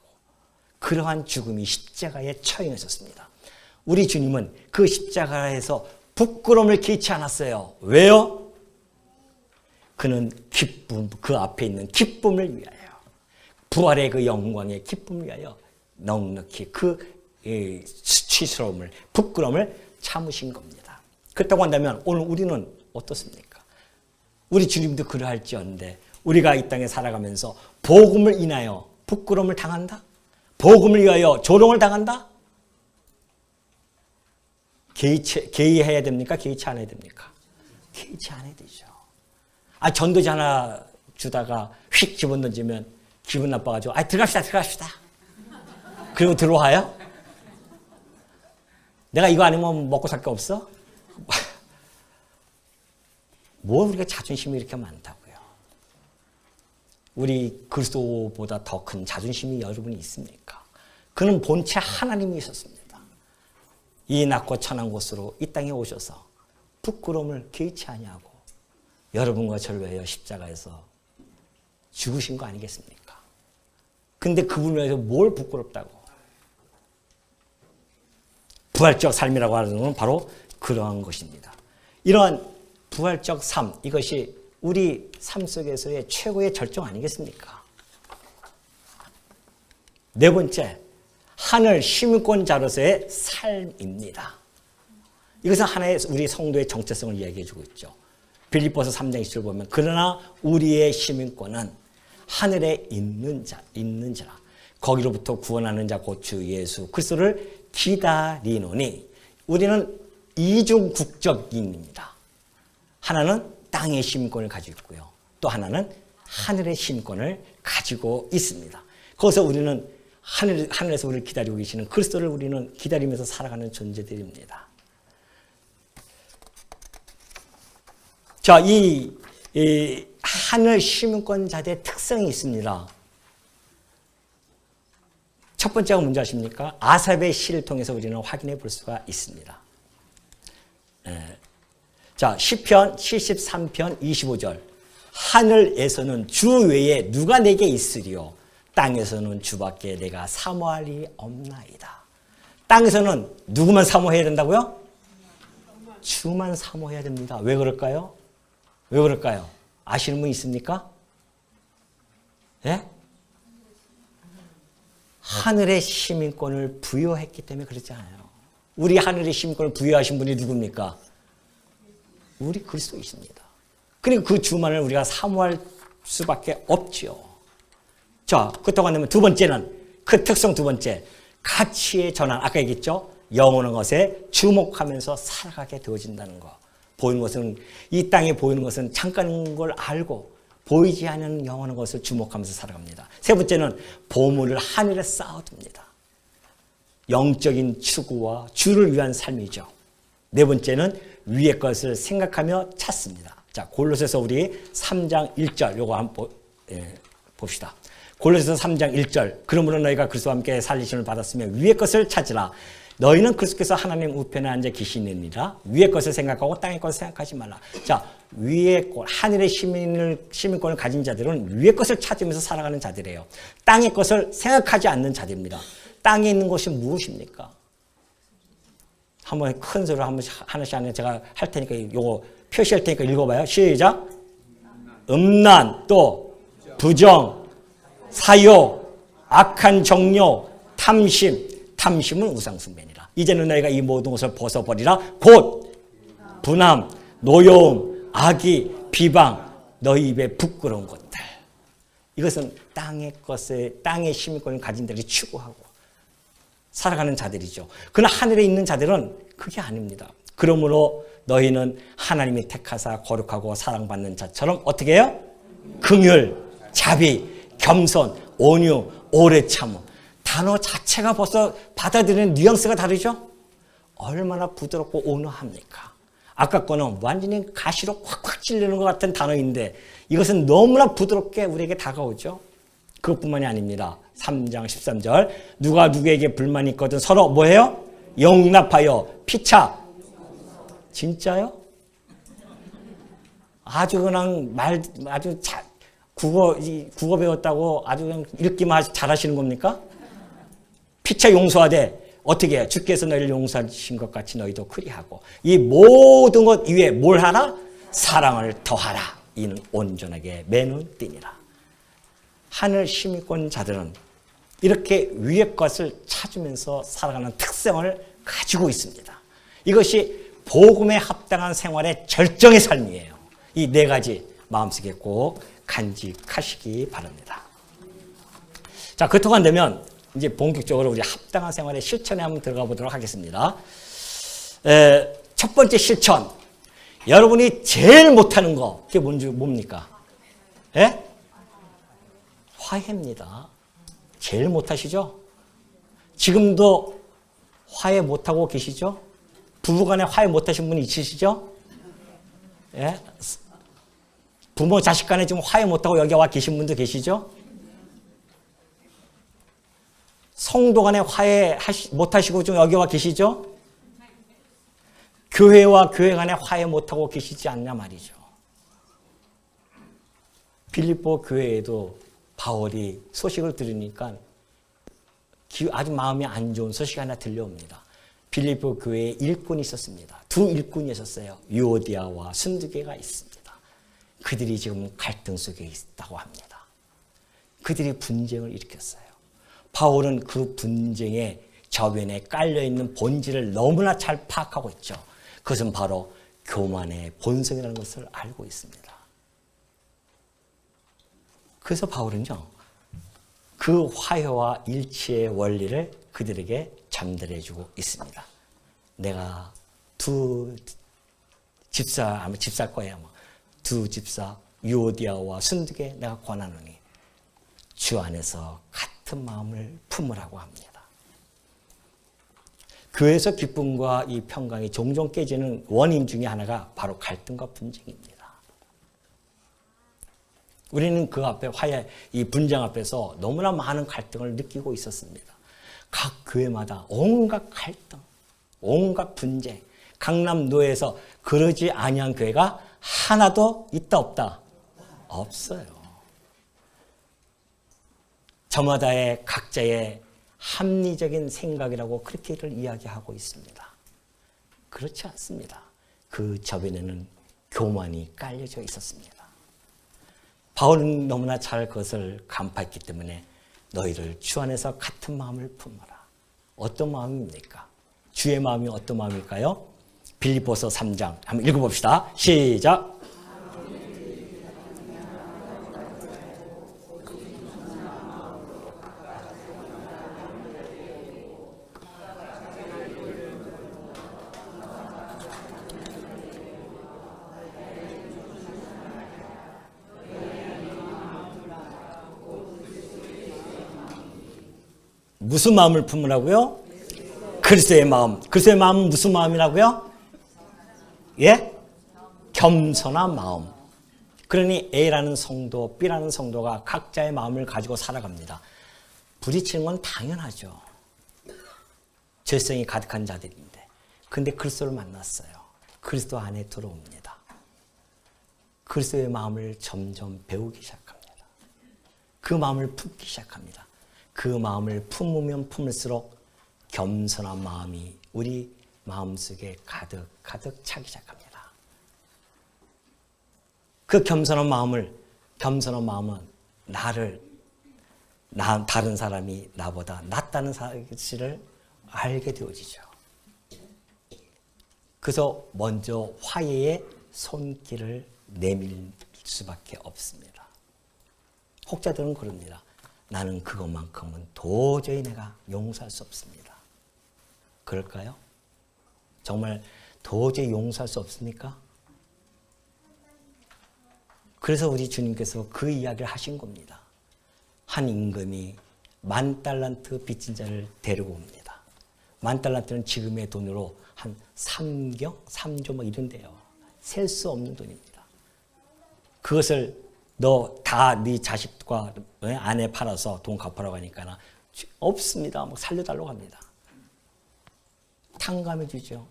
그러한 죽음이 십자가에 처형해 있었습니다. 우리 주님은 그 십자가에서 부끄러움을 개의치 않았어요. 왜요? 그는 그 앞에 있는 기쁨을 위하여, 부활의 그 영광의 기쁨을 위하여 넉넉히 그 수치스러움을, 부끄러움을 참으신 겁니다. 그렇다고 한다면 오늘 우리는 어떻습니까? 우리 주님도 그러할지언데 우리가 이 땅에 살아가면서 복음을 인하여 부끄러움을 당한다? 복음을 위하여 조롱을 당한다? 개의해야 됩니까? 개의치 않아야 됩니까? 개의치 않아야 되죠. 전도지 하나 주다가 휙 집어던지면 기분 나빠가지고 들어갑시다. 그리고 들어와요? 내가 이거 아니면 먹고 살 게 없어? 뭐 우리가 자존심이 이렇게 많다고요? 우리 그리스도보다 더 큰 자존심이 여러분이 있습니까? 그는 본체 하나님이 있었습니다. 이 낮고 천한 곳으로 이 땅에 오셔서 부끄러움을 개의치 아니하고 여러분과 저를 위하여 십자가에서 죽으신 거 아니겠습니까? 근데 그분을 위해서 뭘 부끄럽다고? 부활적 삶이라고 하는 건 바로 그러한 것입니다. 이러한 부활적 삶, 이것이 우리 삶 속에서의 최고의 절정 아니겠습니까? 네 번째, 하늘 시민권자로서의 삶입니다. 이것은 하나의 우리 성도의 정체성을 이야기해주고 있죠. 빌립보서 3장 20절 보면 그러나 우리의 시민권은 하늘에 있는지라 거기로부터 구원하는 자 곧 주 예수 그리스도를 기다리노니 우리는 이중 국적인입니다. 하나는 땅의 시민권을 가지고 있고요. 또 하나는 하늘의 시민권을 가지고 있습니다. 거기서 우리는 하늘에서 우리를 기다리고 계시는 그리스도를 우리는 기다리면서 살아가는 존재들입니다. 자, 이 하늘 시민권자들의 특성이 있습니다. 첫 번째가 뭔지 아십니까? 아삽의 시를 통해서 우리는 확인해 볼 수가 있습니다. 자, 시편 73편 25절. 하늘에서는 주 외에 누가 내게 있으리요? 땅에서는 주밖에 내가 사모할 리 없나이다. 땅에서는 누구만 사모해야 된다고요? 주만 사모해야 됩니다. 왜 그럴까요? 왜 그럴까요? 아시는 분 있습니까? 예? 하늘의 시민권을 부여했기 때문에 그렇잖아요. 우리 하늘의 시민권을 부여하신 분이 누굽니까? 우리 그리스도이십니다. 그리고 그 주만을 우리가 사모할 수밖에 없죠. 자, 그렇다고 한다면 두 번째는 그 특성 두 번째, 가치의 전환. 아까 얘기했죠? 영원한 것에 주목하면서 살아가게 되어진다는 거. 보이는 것은 이 땅에 보이는 것은 잠깐인 걸 알고 보이지 않는 영원한 것을 주목하면서 살아갑니다. 세 번째는 보물을 하늘에 쌓아둡니다. 영적인 추구와 주를 위한 삶이죠. 네 번째는 위의 것을 생각하며 찾습니다. 자, 골로새서 우리 3장 1절 요거 한번 봅시다. 골로새서 3장 1절. 그러므로 너희가 그리스도와 함께 살리심을 받았으며 위의 것을 찾으라. 너희는 그리스도께서 하나님 우편에 앉아 계시느니라. 위의 것을 생각하고 땅의 것을 생각하지 말라. 자, 위의 것, 하늘의 시민권을 가진 자들은 위의 것을 찾으면서 살아가는 자들이에요. 땅의 것을 생각하지 않는 자들입니다. 땅에 있는 것이 무엇입니까? 한번 큰 소리로 하나씩 제가 할 테니까 요거 표시할 테니까 읽어봐요. 시작. 음란, 또 부정, 사욕, 악한 정욕, 탐심. 탐심은 우상숭배니라. 이제는 너희가 이 모든 것을 벗어버리라. 곧 분함, 노여움, 악의, 비방, 너희 입에 부끄러운 것들. 이것은 땅의 시민권을 가진 자들이 추구하고 살아가는 자들이죠. 그러나 하늘에 있는 자들은 그게 아닙니다. 그러므로 너희는 하나님이 택하사 거룩하고 사랑받는 자처럼 어떻게 해요? 긍휼, 자비, 겸손, 온유, 오래 참음. 단어 자체가 벌써 받아들이는 뉘앙스가 다르죠? 얼마나 부드럽고 온화합니까? 아까 거는 완전히 가시로 확확 찔리는 것 같은 단어인데 이것은 너무나 부드럽게 우리에게 다가오죠? 그것뿐만이 아닙니다. 3장 13절 누가 누구에게 불만이 있거든 서로 뭐해요? 용납하여 피차. 진짜요? 아주 그냥 아주 국어 배웠다고 아주 그냥 읽기만 잘하시는 겁니까? 피차 용서하되 어떻게 해요? 주께서 너희를 용서하신 것 같이 너희도 그리하고 이 모든 것 이외에 뭘 하라? 사랑을 더하라. 이는 온전하게 매는 띠니라. 하늘 시민권 자들은 이렇게 위의 것을 찾으면서 살아가는 특성을 가지고 있습니다. 이것이 복음에 합당한 생활의 절정의 삶이에요. 이 네 가지 마음속에 꼭 간직하시기 바랍니다. 자, 그렇다고 한다면 이제 본격적으로 우리 합당한 생활의 실천에 한번 들어가 보도록 하겠습니다. 첫 번째 실천. 여러분이 제일 못하는 거, 그게 뭡니까? 예? 화해입니다. 제일 못하시죠? 지금도 화해 못하고 계시죠? 부부간에 화해 못하신 분이 있으시죠? 예? 부모 자식 간에 지금 화해 못하고 여기 와 계신 분도 계시죠? 성도 간에 화해 못하시고 좀 여기 와 계시죠? 교회와 교회 간에 화해 못하고 계시지 않냐 말이죠. 빌립보 교회에도 바울이 소식을 들으니까 아주 마음이 안 좋은 소식이 하나 들려옵니다. 빌립보 교회에 일꾼이 있었습니다. 두 일꾼이 있었어요. 유오디아와 순두개가 있습니다. 그들이 지금 갈등 속에 있다고 합니다. 그들이 분쟁을 일으켰어요. 바울은 그 분쟁의 저변에 깔려있는 본질을 너무나 잘 파악하고 있죠. 그것은 바로 교만의 본성이라는 것을 알고 있습니다. 그래서 바울은요, 그 화해와 일치의 원리를 그들에게 전달해주고 있습니다. 내가 두 집사, 아마 집사일 거예요. 두 집사, 유오디아와 순두개 내가 권하노니 주 안에서 같은 마음을 품으라고 합니다. 교회에서 기쁨과 이 평강이 종종 깨지는 원인 중에 하나가 바로 갈등과 분쟁입니다. 우리는 그 앞에 이 분쟁 앞에서 너무나 많은 갈등을 느끼고 있었습니다. 각 교회마다 온갖 갈등, 온갖 분쟁, 강남노에서 그러지 아니한 교회가 하나도 있다 없다? 없어요. 저마다의 각자의 합리적인 생각이라고 그렇게를 이야기하고 있습니다. 그렇지 않습니다. 그 저변에는 교만이 깔려져 있었습니다. 바울은 너무나 잘 그것을 간파했기 때문에 너희를 주 안에서 같은 마음을 품어라. 어떤 마음입니까? 주의 마음이 어떤 마음일까요? 빌립보서 3장 한번 읽어봅시다. 시작. 무슨 마음을 품으라고요? 그리스도의 마음. 그리스도의 마음은 무슨 마음이라고요? 예? 겸손한 마음. 그러니 A라는 성도, B라는 성도가 각자의 마음을 가지고 살아갑니다. 부딪히는 건 당연하죠. 죄성이 가득한 자들인데. 근데 그리스도를 만났어요. 그리스도 안에 들어옵니다. 그리스도의 마음을 점점 배우기 시작합니다. 그 마음을 품기 시작합니다. 그 마음을 품으면 품을수록 겸손한 마음이 우리 마음속에 가득 차기 시작합니다. 그 겸손한 마음은 다른 사람이 나보다 낫다는 사실을 알게 되어지죠. 그래서 먼저 화해의 손길을 내밀 수밖에 없습니다. 혹자들은 그럽니다. 나는 그것만큼은 도저히 내가 용서할 수 없습니다. 그럴까요? 정말 도저히 용서할 수 없습니까? 그래서 우리 주님께서 그 이야기를 하신 겁니다. 한 임금이 10,000달란트 빚진 자를 데리고 옵니다. 10,000달란트는 지금의 돈으로 한 3조 뭐 이런데요. 셀 수 없는 돈입니다. 그것을 너 다 네 자식과 아내 팔아서 돈 갚으라고 하니까 없습니다. 뭐 살려달라고 합니다. 탕감해 주죠.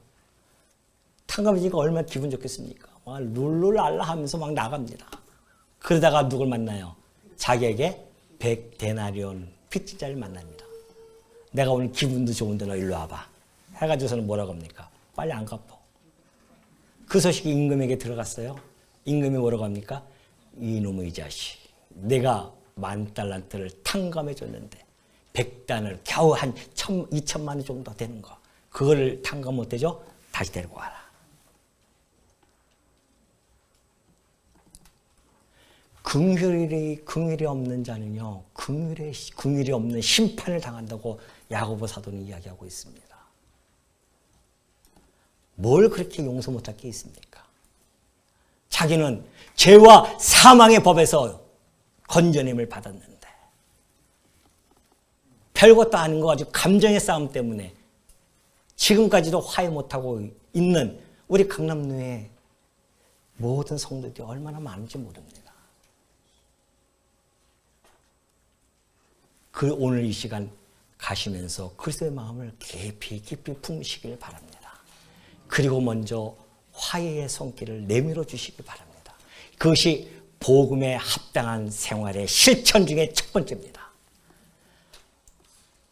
탕감해 주니까 얼마나 기분 좋겠습니까? 막 룰루랄라 하면서 막 나갑니다. 그러다가 누굴 만나요? 자기에게 100데나리온 빚진 자를 만납니다. 내가 오늘 기분도 좋은데 너 일로 와봐. 해가지고서는 뭐라고 합니까? 빨리 안 갚어. 그 소식이 임금에게 들어갔어요. 임금이 뭐라고 합니까? 이놈의 자식. 내가 10,000달란트를 탕감해 줬는데 100단을 겨우 한 2천만 원 정도 되는 거. 그거를 탕감 못 해줘? 다시 데리고 와라. 긍휼이 없는 자는요, 긍휼이 없는 심판을 당한다고 야고보 사도는 이야기하고 있습니다. 뭘 그렇게 용서 못할 게 있습니까? 자기는 죄와 사망의 법에서 건져냄을 받았는데 별것도 아닌 거 가지고 감정의 싸움 때문에 지금까지도 화해 못하고 있는 우리 강남루의 모든 성도들이 얼마나 많은지 모릅니다. 그 오늘 이 시간 가시면서 그리스도의 마음을 깊이 품으시길 바랍니다. 그리고 먼저 화해의 손길을 내밀어 주시기 바랍니다. 그것이 복음에 합당한 생활의 실천 중에 첫 번째입니다.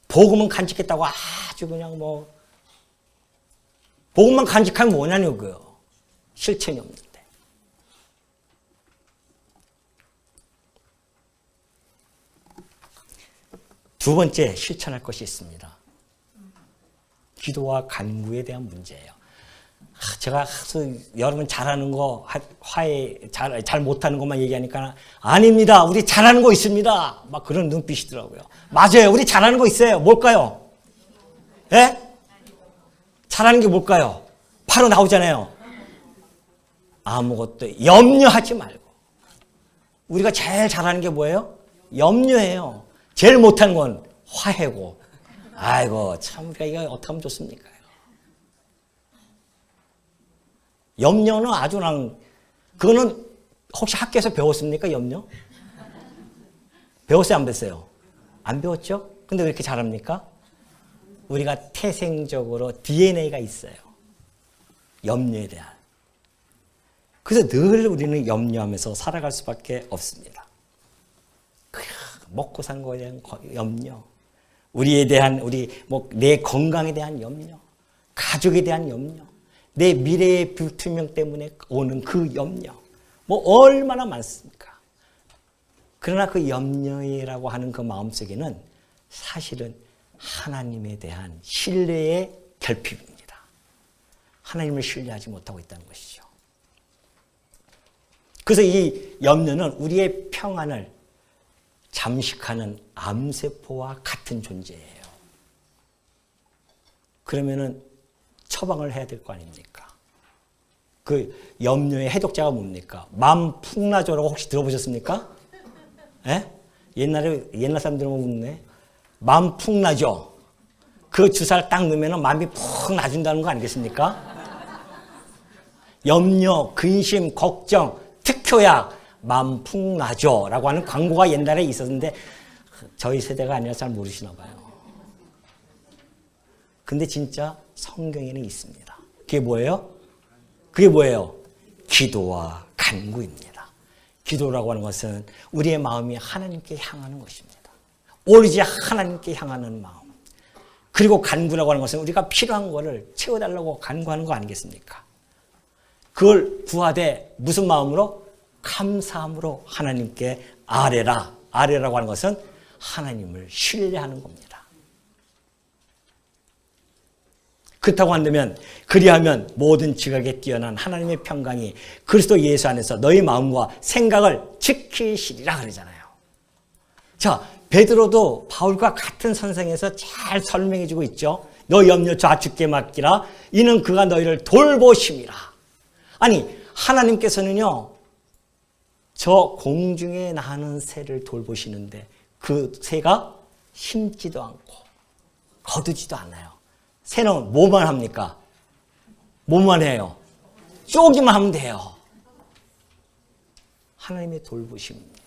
복음은 간직했다고 아주 그냥 복음만 간직하면 뭐냐고요. 실천이 없는데. 두 번째 실천할 것이 있습니다. 기도와 간구에 대한 문제예요. 제가 여러분 잘하는 거, 화해 잘 못하는 것만 얘기하니까 아닙니다. 우리 잘하는 거 있습니다. 막 그런 눈빛이더라고요. 맞아요. 우리 잘하는 거 있어요. 뭘까요? 예? 잘하는 게 뭘까요? 바로 나오잖아요. 아무것도 염려하지 말고. 우리가 제일 잘하는 게 뭐예요? 염려해요. 제일 못하는 건 화해고. 아이고 참 우리가 이거 어떻게 하면 좋습니까? 염려는 아주 그거는 혹시 학교에서 배웠습니까? 염려? 배웠어요? 안 배웠어요? 안 배웠죠? 근데 왜 이렇게 잘합니까? 우리가 태생적으로 DNA가 있어요. 염려에 대한. 그래서 늘 우리는 염려하면서 살아갈 수밖에 없습니다. 먹고 산 거에 대한 염려, 우리에 대한 내 건강에 대한 염려, 가족에 대한 염려, 내 미래의 불투명 때문에 오는 그 염려, 얼마나 많습니까? 그러나 그 염려라고 하는 그 마음속에는 사실은 하나님에 대한 신뢰의 결핍입니다. 하나님을 신뢰하지 못하고 있다는 것이죠. 그래서 이 염려는 우리의 평안을 잠식하는 암세포와 같은 존재예요. 그러면은 처방을 해야 될 거 아닙니까? 그 염려의 해독제가 뭡니까? 맘풍나조라고 혹시 들어보셨습니까? 예? 옛날 사람들은 묻네. 맘풍나조. 그 주사를 딱 넣으면 마음이 푹 나준다는 거 아니겠습니까? 염려, 근심, 걱정, 특효약, 마음 풍나죠 라고 하는 광고가 옛날에 있었는데 저희 세대가 아니라 잘 모르시나 봐요. 근데 진짜 성경에는 있습니다. 그게 뭐예요? 그게 뭐예요? 기도와 간구입니다. 기도라고 하는 것은 우리의 마음이 하나님께 향하는 것입니다. 오로지 하나님께 향하는 마음. 그리고 간구라고 하는 것은 우리가 필요한 것을 채워달라고 간구하는 거 아니겠습니까? 그걸 구하되 무슨 마음으로? 감사함으로 하나님께 아뢰라. 아뢰라고 하는 것은 하나님을 신뢰하는 겁니다. 그렇다고 한다면 그리하면 모든 지각에 뛰어난 하나님의 평강이 그리스도 예수 안에서 너희 마음과 생각을 지키시리라 그러잖아요. 자, 베드로도 바울과 같은 선생에서 잘 설명해 주고 있죠. 너 염려 좌축게 맡기라. 이는 그가 너희를 돌보심이라. 아니, 하나님께서는요, 저 공중에 나는 새를 돌보시는데 그 새가 심지도 않고 거두지도 않아요. 새는 뭐만 합니까? 뭐만 해요? 쪼기만 하면 돼요. 하나님의 돌보심입니다.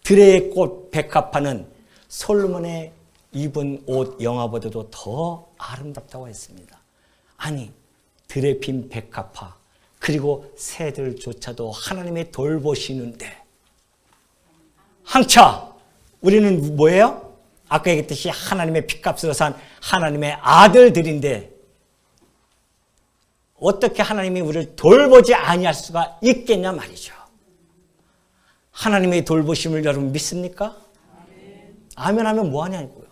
들의 꽃 백합화는 솔로몬의 입은 옷 영화보다도 더 아름답다고 했습니다. 아니, 들에 핀 백합화 그리고 새들조차도 하나님의 돌보시는데 항차 우리는 뭐예요? 아까 얘기했듯이 하나님의 피값으로 산 하나님의 아들들인데 어떻게 하나님이 우리를 돌보지 아니할 수가 있겠냐 말이죠. 하나님의 돌보심을 여러분 믿습니까? 아멘 하면 뭐하냐고요.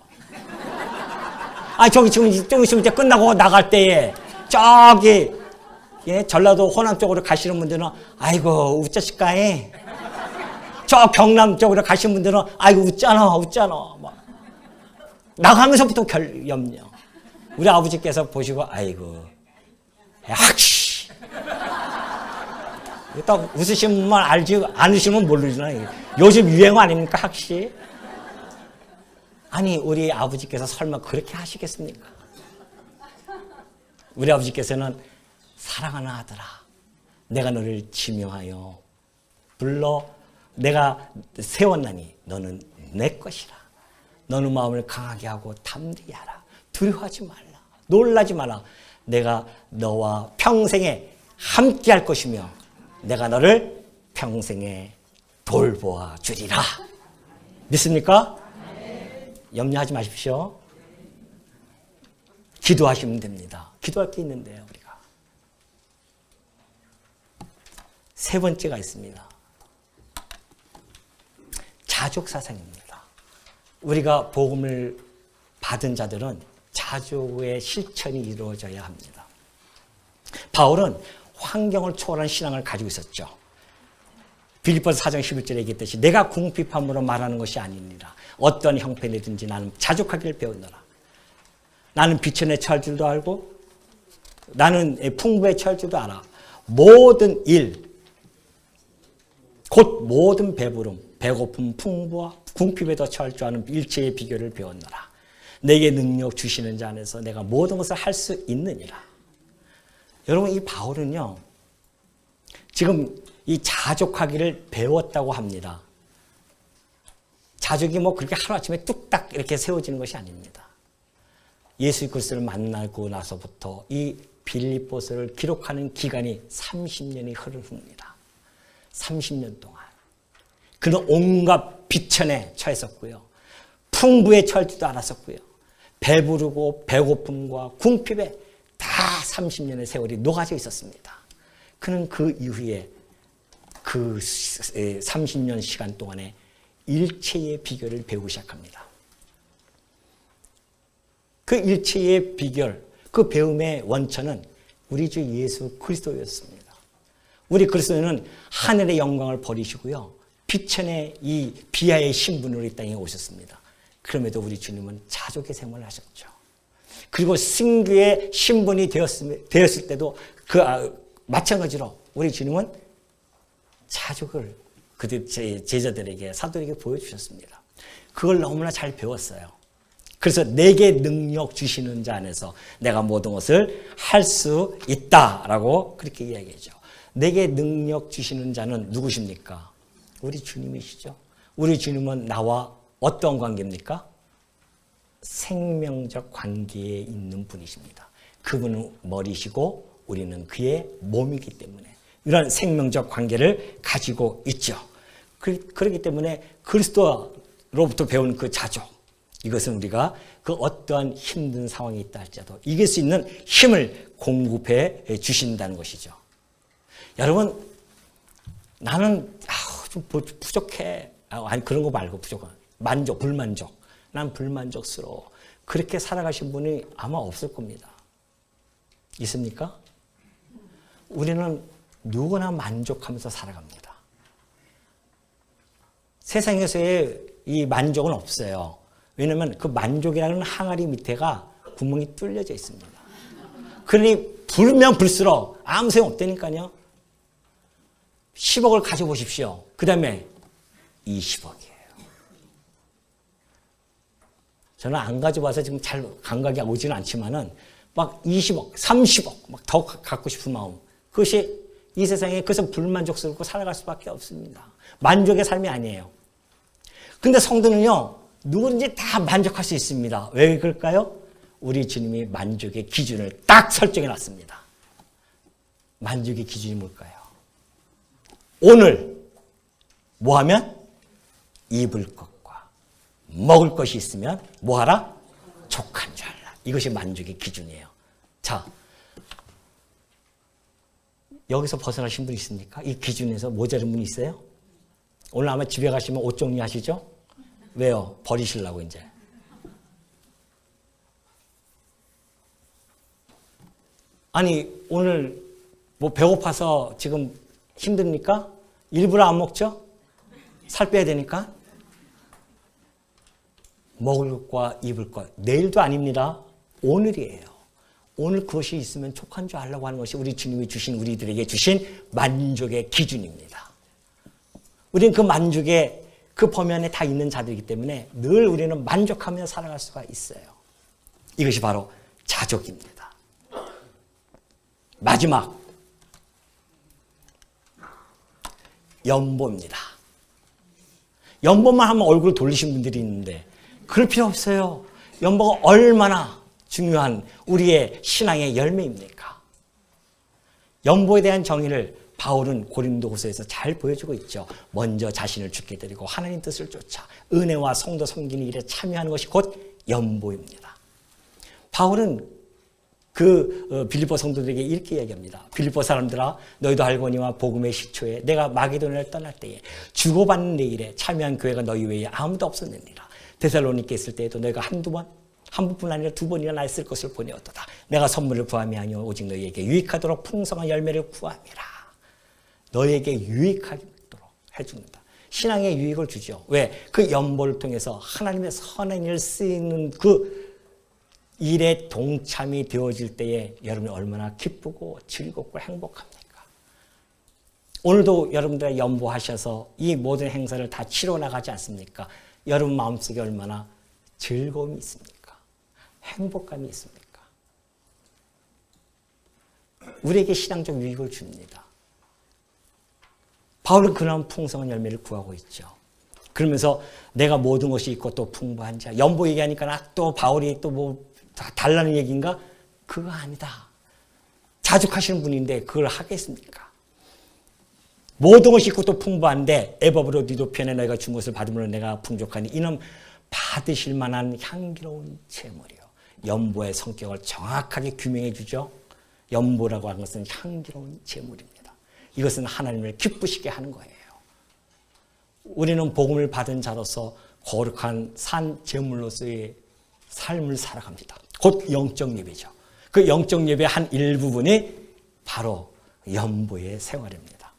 아, 저기 지금 좀 있으면 이제 끝나고 나갈 때에 저기 전라도 호남 쪽으로 가시는 분들은 아이고 웃자실까에 저 경남 쪽으로 가시는 분들은 아이고 웃잖아 막. 나가면서부터 염려. 우리 아버지께서 보시고 아이고 학시 딱 웃으시는 분만 알지 않으시면 모르잖아요. 요즘 유행어 아닙니까 학시? 아니 우리 아버지께서 설마 그렇게 하시겠습니까? 우리 아버지께서는 사랑하는 아들아 내가 너를 지명하여 불러 내가 세웠나니 너는 내 것이라. 너는 마음을 강하게 하고 담대히 하라. 두려워하지 말라. 놀라지 마라. 내가 너와 평생에 함께 할 것이며 내가 너를 평생에 돌보아 주리라. 믿습니까? 염려하지 마십시오. 기도하시면 됩니다. 기도할 게 있는데요, 우리가. 세 번째가 있습니다. 자족사상입니다. 우리가 복음을 받은 자들은 자족의 실천이 이루어져야 합니다. 바울은 환경을 초월한 신앙을 가지고 있었죠. 빌립보서 4장 11절에 얘기했듯이 내가 궁핍함으로 말하는 것이 아니니라. 어떤 형편이든지 나는 자족하기를 배우노라. 나는 비천에 처할 줄도 알고 나는 풍부에 처할 줄도 알아. 모든 일, 곧 모든 배부름, 배고픔, 풍부와 궁핍에도 처할 줄 아는 일체의 비결을 배웠노라. 내게 능력 주시는 자 안에서 내가 모든 것을 할 수 있느니라. 여러분 이 바울은요. 지금 이 자족하기를 배웠다고 합니다. 자족이 뭐 그렇게 하루아침에 뚝딱 이렇게 세워지는 것이 아닙니다. 예수 그리스도를 만나고 나서부터 이 빌립보서를 기록하는 기간이 30년이 흐릅니다. 30년 동안. 그는 온갖 비천에 처했었고요. 풍부에 처할 줄도 알았었고요. 배부르고 배고픔과 궁핍에 다 30년의 세월이 녹아져 있었습니다. 그는 그 이후에 그 30년 시간 동안에 일체의 비결을 배우기 시작합니다. 그 일체의 비결, 그 배움의 원천은 우리 주 예수 그리스도였습니다. 우리 그리스도는 하늘의 영광을 버리시고요. 비천의 이 비하의 신분으로 이 땅에 오셨습니다. 그럼에도 우리 주님은 자족의 생활을 하셨죠. 그리고 승귀의 신분이 되었을 때도 마찬가지로 우리 주님은 자족을 그들 제자들에게 사도에게 보여주셨습니다. 그걸 너무나 잘 배웠어요. 그래서 내게 능력 주시는 자 안에서 내가 모든 것을 할 수 있다라고 그렇게 이야기하죠. 내게 능력 주시는 자는 누구십니까? 우리 주님이시죠. 우리 주님은 나와 어떤 관계입니까? 생명적 관계에 있는 분이십니다. 그분은 머리시고 우리는 그의 몸이기 때문에 이런 생명적 관계를 가지고 있죠. 그렇기 때문에 그리스도로부터 배운 그 자족, 이것은 우리가 그 어떠한 힘든 상황이 있다 할지라도 이길 수 있는 힘을 공급해 주신다는 것이죠. 여러분, 나는 좀 부족해. 아니 그런 거 말고 부족한 만족, 불만족. 난 불만족스러워. 그렇게 살아가신 분이 아마 없을 겁니다. 있습니까? 우리는 누구나 만족하면서 살아갑니다. 세상에서의 이 만족은 없어요. 왜냐하면 그 만족이라는 항아리 밑에가 구멍이 뚫려져 있습니다. 그러니 불면 불수록 아무 소용 없다니까요. 10억을 가져보십시오. 그 다음에 20억이에요. 저는 안 가져봐서 지금 잘 감각이 오지는 않지만은 막 20억, 30억 막 더 갖고 싶은 마음. 그것이 이 세상에 그래서 불만족스럽고 살아갈 수밖에 없습니다. 만족의 삶이 아니에요. 근데 성도는요, 누구든지 다 만족할 수 있습니다. 왜 그럴까요? 우리 주님이 만족의 기준을 딱 설정해 놨습니다. 만족의 기준이 뭘까요? 오늘 뭐 하면 입을 것과 먹을 것이 있으면 뭐 하라? 족한 줄 알라. 이것이 만족의 기준이에요. 자, 여기서 벗어나신 분 있습니까? 이 기준에서 모자른 분 있어요? 오늘 아마 집에 가시면 옷 정리하시죠? 왜요? 버리시려고 이제. 아니 오늘 뭐 배고파서 지금 힘듭니까? 일부러 안 먹죠? 살 빼야 되니까. 먹을 것과 입을 것. 내일도 아닙니다. 오늘이에요. 오늘 그것이 있으면 족한 줄 알라고 하는 것이 우리 주님이 주신 우리들에게 주신 만족의 기준입니다. 우리는 그 만족의 그 범위 안에 다 있는 자들이기 때문에 늘 우리는 만족하며 살아갈 수가 있어요. 이것이 바로 자족입니다. 마지막 연보입니다. 연보만 하면 얼굴 돌리신 분들이 있는데 그럴 필요 없어요. 연보가 얼마나 중요한 우리의 신앙의 열매입니까? 연보에 대한 정의를 바울은 고린도후서에서 잘 보여주고 있죠. 먼저 자신을 죽게 드리고 하나님 뜻을 쫓아 은혜와 성도 섬기는 일에 참여하는 것이 곧 연보입니다. 바울은 그 빌립보 성도들에게 이렇게 이야기합니다. 빌립보 사람들아, 너희도 알거니와 복음의 시초에 내가 마게도냐를 떠날 때에 주고받는 내 일에 참여한 교회가 너희 외에 아무도 없었느니라. 데살로니께 있을 때에도 너희가 한 번뿐 아니라 2번이나 나 있을 것을 보내었도다. 내가 선물을 구함이 아니오 오직 너희에게 유익하도록 풍성한 열매를 구함이라. 너희에게 유익하도록 해줍니다. 신앙에 유익을 주죠. 왜? 그 연보를 통해서 하나님의 선한 일을 쓰이는 그 일에 동참이 되어질 때에 여러분이 얼마나 기쁘고 즐겁고 행복합니까? 오늘도 여러분들의 연보하셔서 이 모든 행사를 다 치러 나가지 않습니까? 여러분 마음속에 얼마나 즐거움이 있습니까? 행복감이 있습니까? 우리에게 신앙적 유익을 줍니다. 바울은 그런 풍성한 열매를 구하고 있죠. 그러면서 내가 모든 것이 있고 또 풍부한 자. 연보 얘기하니까 또 바울이 또 뭐 달라는 얘기인가? 그거 아니다. 자족하시는 분인데 그걸 하겠습니까? 모든 것이 있고 또 풍부한데 에버브로 니도 편에 너희가 준 것을 받음으로 내가 풍족하니 이는 받으실 만한 향기로운 재물이요. 연보의 성격을 정확하게 규명해 주죠. 연보라고 하는 것은 향기로운 재물입니다. 이것은 하나님을 기쁘시게 하는 거예요. 우리는 복음을 받은 자로서 거룩한 산 제물로서의 삶을 살아갑니다. 곧 영적 예배죠. 그 영적 예배의 한 일부분이 바로 연보의 생활입니다.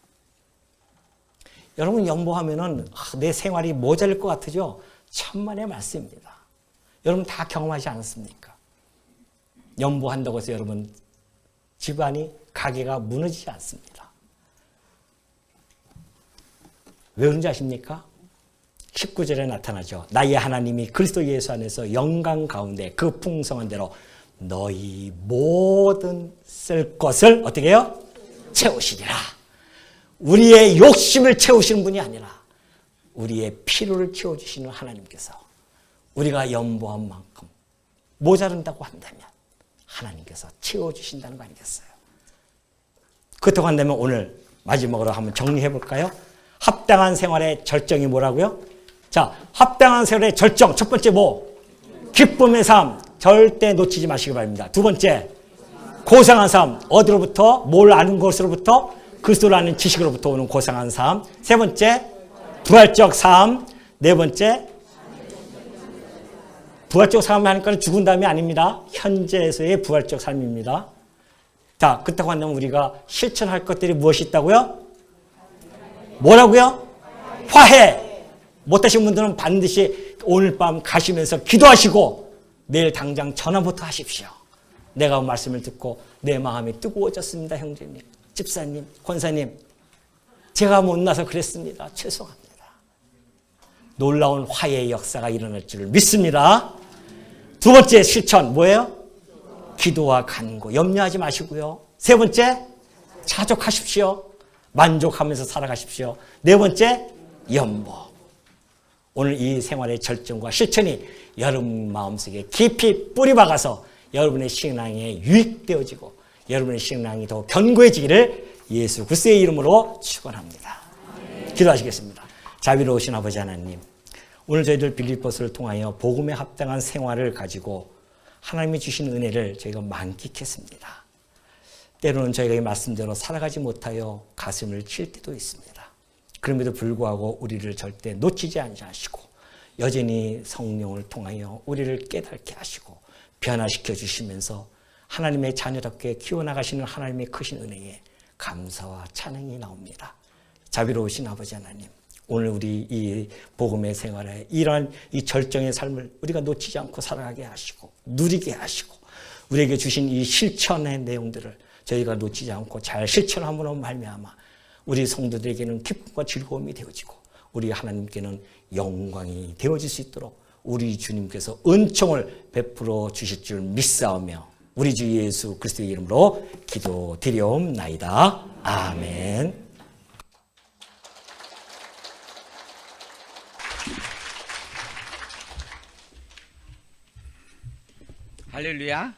여러분 연보하면은 내 생활이 모자랄 것 같으죠? 천만의 말씀입니다. 여러분 다 경험하지 않았습니까? 연보한다고 해서 여러분 집안이 가게가 무너지지 않습니다. 왜 그런지 아십니까? 19절에 나타나죠. 나의 하나님이 그리스도 예수 안에서 영광 가운데 그 풍성한 대로 너희 모든 쓸 것을 어떻게 해요? 채우시리라. 우리의 욕심을 채우시는 분이 아니라 우리의 필요를 채워주시는 하나님께서 우리가 연보한 만큼 모자른다고 한다면 하나님께서 채워주신다는 거 아니겠어요? 그렇다고 한다면 오늘 마지막으로 한번 정리해 볼까요? 합당한 생활의 절정이 뭐라고요? 자, 합당한 생활의 절정 첫 번째 뭐? 기쁨의 삶 절대 놓치지 마시기 바랍니다. 두 번째 고상한 삶 어디로부터? 뭘 아는 것으로부터? 그리스도를 아는 지식으로부터 오는 고상한 삶. 세 번째 부활적 삶. 네 번째 부활적 삶을 하니까 죽은 다음이 아닙니다. 현재에서의 부활적 삶입니다. 자, 그렇다고 한다면 우리가 실천할 것들이 무엇이 있다고요? 뭐라고요? 화해. 못하신 분들은 반드시 오늘 밤 가시면서 기도하시고 내일 당장 전화부터 하십시오. 내가 말씀을 듣고 내 마음이 뜨거워졌습니다. 형제님, 집사님, 권사님. 제가 못나서 그랬습니다. 죄송합니다. 놀라운 화해의 역사가 일어날 줄을 믿습니다. 두 번째 실천 뭐예요? 기도와 간구. 염려하지 마시고요. 세 번째 자족하십시오. 만족하면서 살아가십시오. 네 번째 연보. 오늘 이 생활의 절정과 실천이 여러분 마음속에 깊이 뿌리박아서 여러분의 신앙에 유익되어지고 여러분의 신앙이 더 견고해지기를 예수 그리스도의 이름으로 축원합니다. 기도하시겠습니다. 자비로우신 아버지 하나님, 오늘 저희들 빌립보서를 통하여 복음에 합당한 생활을 가지고 하나님이 주신 은혜를 저희가 만끽했습니다. 때로는 저희가 이 말씀대로 살아가지 못하여 가슴을 칠 때도 있습니다. 그럼에도 불구하고 우리를 절대 놓치지 않으시고 여전히 성령을 통하여 우리를 깨닫게 하시고 변화시켜 주시면서 하나님의 자녀답게 키워나가시는 하나님의 크신 은혜에 감사와 찬양이 나옵니다. 자비로우신 아버지 하나님, 오늘 우리 이 복음의 생활에 이러한 이 절정의 삶을 우리가 놓치지 않고 살아가게 하시고 누리게 하시고 우리에게 주신 이 실천의 내용들을 저희가 놓치지 않고 잘 실천함으로 말미암아 우리 성도들에게는 기쁨과 즐거움이 되어지고 우리 하나님께는 영광이 되어질 수 있도록 우리 주님께서 은총을 베풀어 주실 줄 믿사오며 우리 주 예수 그리스도의 이름으로 기도드리옵나이다. 아멘. 할렐루야.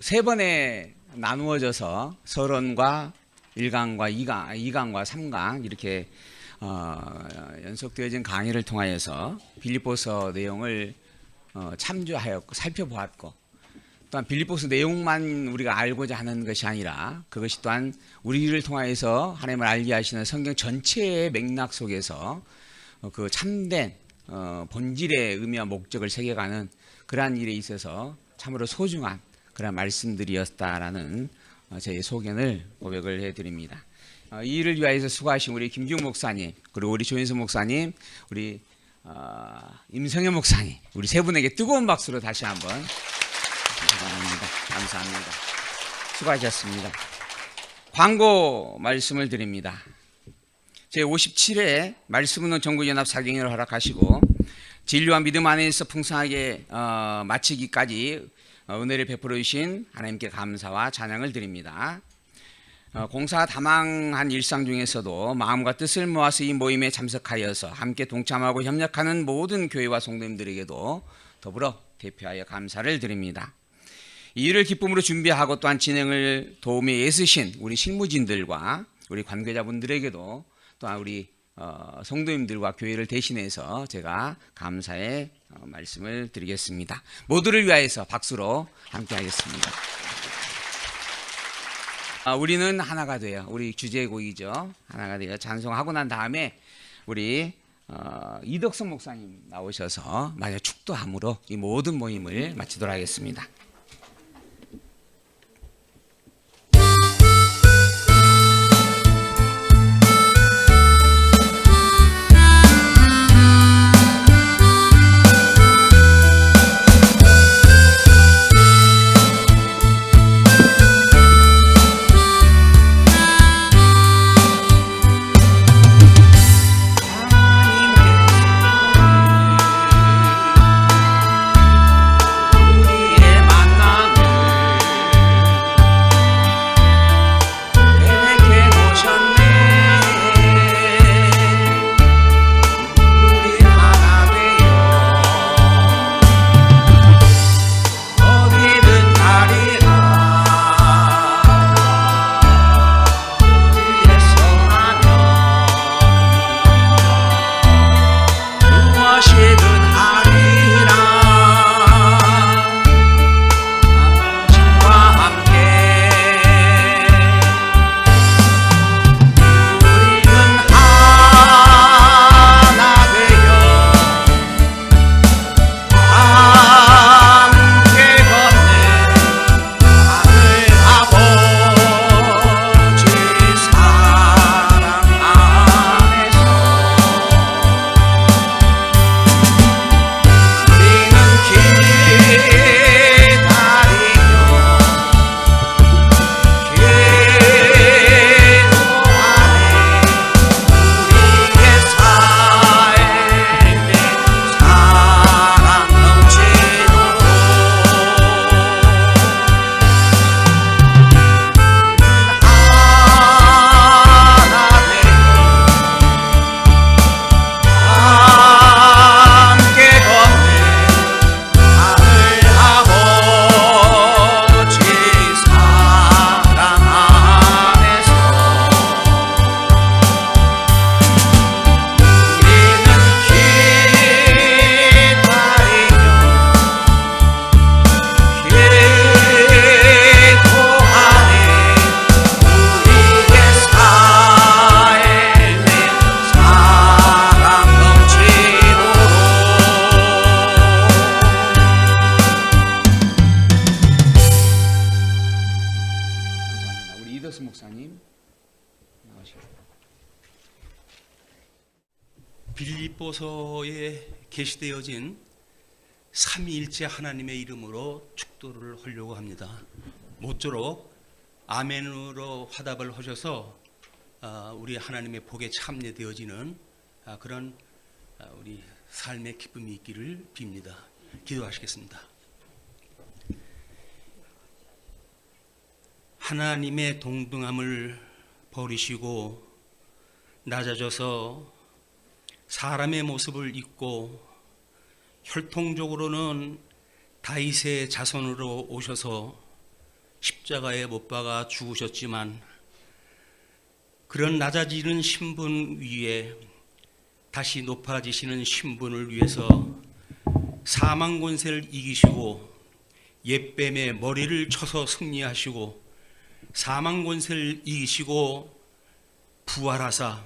세 번에 나누어져서 서론과 1강과 2강과 3강 이렇게 연속되어진 강의를 통하여서 빌립보서 내용을 참조하였고 살펴보았고 또한 빌립보서 내용만 우리가 알고자 하는 것이 아니라 그것이 또한 우리를 통하여서 하나님을 알게 하시는 성경 전체의 맥락 속에서 그 참된 본질의 의미와 목적을 새겨가는 그러한 일에 있어서 참으로 소중한 그런 말씀들이었다라는 제 소견을 고백을 해드립니다. 이 일을 위하여서 수고하신 우리 김중 목사님, 그리고 우리 조인수 목사님, 우리 임성현 목사님, 우리 세 분에게 뜨거운 박수로 다시 한번 감사합니다. 수고하셨습니다. 광고 말씀을 드립니다. 제57회 말씀은 전국연합 사경회를 허락하시고 진리와 믿음 안에서 풍성하게 마치기까지 은혜를 베풀어 주신 하나님께 감사와 찬양을 드립니다. 공사 다망한 일상 중에서도 마음과 뜻을 모아서 이 모임에 참석하여서 함께 동참하고 협력하는 모든 교회와 성도님들에게도 더불어 대표하여 감사를 드립니다. 이 일을 기쁨으로 준비하고 또한 진행을 도움에 애쓰신 우리 실무진들과 우리 관계자분들에게도 또한 우리 성도님들과 교회를 대신해서 제가 감사의 말씀을 드리겠습니다. 모두를 위하여서 박수로 함께 하겠습니다. 우리는 하나가 돼요. 우리 주제곡이죠. 하나가 돼요. 찬송하고 난 다음에 우리 이덕선 목사님 나오셔서 마저 축도함으로 이 모든 모임을 마치도록 하겠습니다. 앤더슨 목사님 나오시겠습니다. 빌립보서에 게시되어진 삼위일체 하나님의 이름으로 축도를 하려고 합니다. 모쪼록 아멘으로 화답을 하셔서 우리 하나님의 복에 참여되어지는 그런 우리 삶의 기쁨이 있기를 빕니다. 기도하시겠습니다. 하나님의 동등함을 버리시고 낮아져서 사람의 모습을 입고 혈통적으로는 다윗의 자손으로 오셔서 십자가에 못 박아 죽으셨지만 그런 낮아지는 신분 위에 다시 높아지시는 신분을 위해서 사망 권세를 이기시고 옛뱀의 머리를 쳐서 승리하시고 사망 권세를 이기시고 부활하사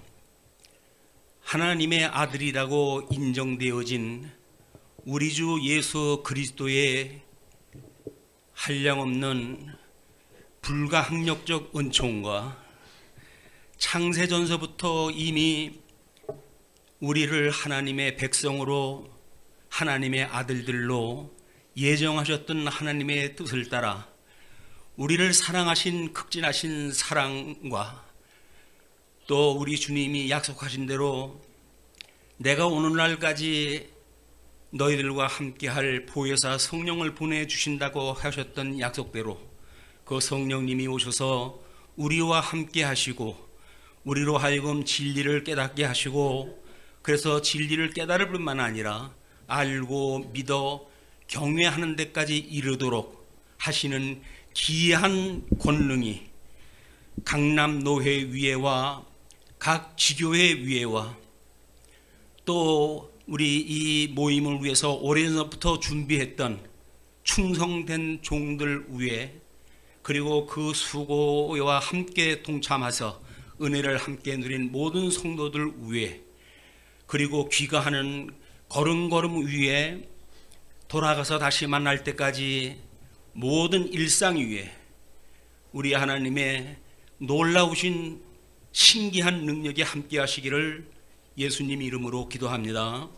하나님의 아들이라고 인정되어진 우리 주 예수 그리스도의 한량없는 불가항력적 은총과 창세전서부터 이미 우리를 하나님의 백성으로 하나님의 아들들로 예정하셨던 하나님의 뜻을 따라 우리를 사랑하신 극진하신 사랑과 또 우리 주님이 약속하신 대로 내가 오늘날까지 너희들과 함께할 보혜사 성령을 보내주신다고 하셨던 약속대로 그 성령님이 오셔서 우리와 함께 하시고 우리로 하여금 진리를 깨닫게 하시고 그래서 진리를 깨달을 뿐만 아니라 알고 믿어 경외하는 데까지 이르도록 하시는 기이한 권능이 강남노회 위에와 각 지교회 위에와 또 우리 이 모임을 위해서 오래전부터 준비했던 충성된 종들 위에 그리고 그 수고와 함께 동참해서 은혜를 함께 누린 모든 성도들 위에 그리고 귀가하는 걸음걸음 위에 돌아가서 다시 만날 때까지 모든 일상 위에 우리 하나님의 놀라우신 신기한 능력이 함께 하시기를 예수님 이름으로 기도합니다.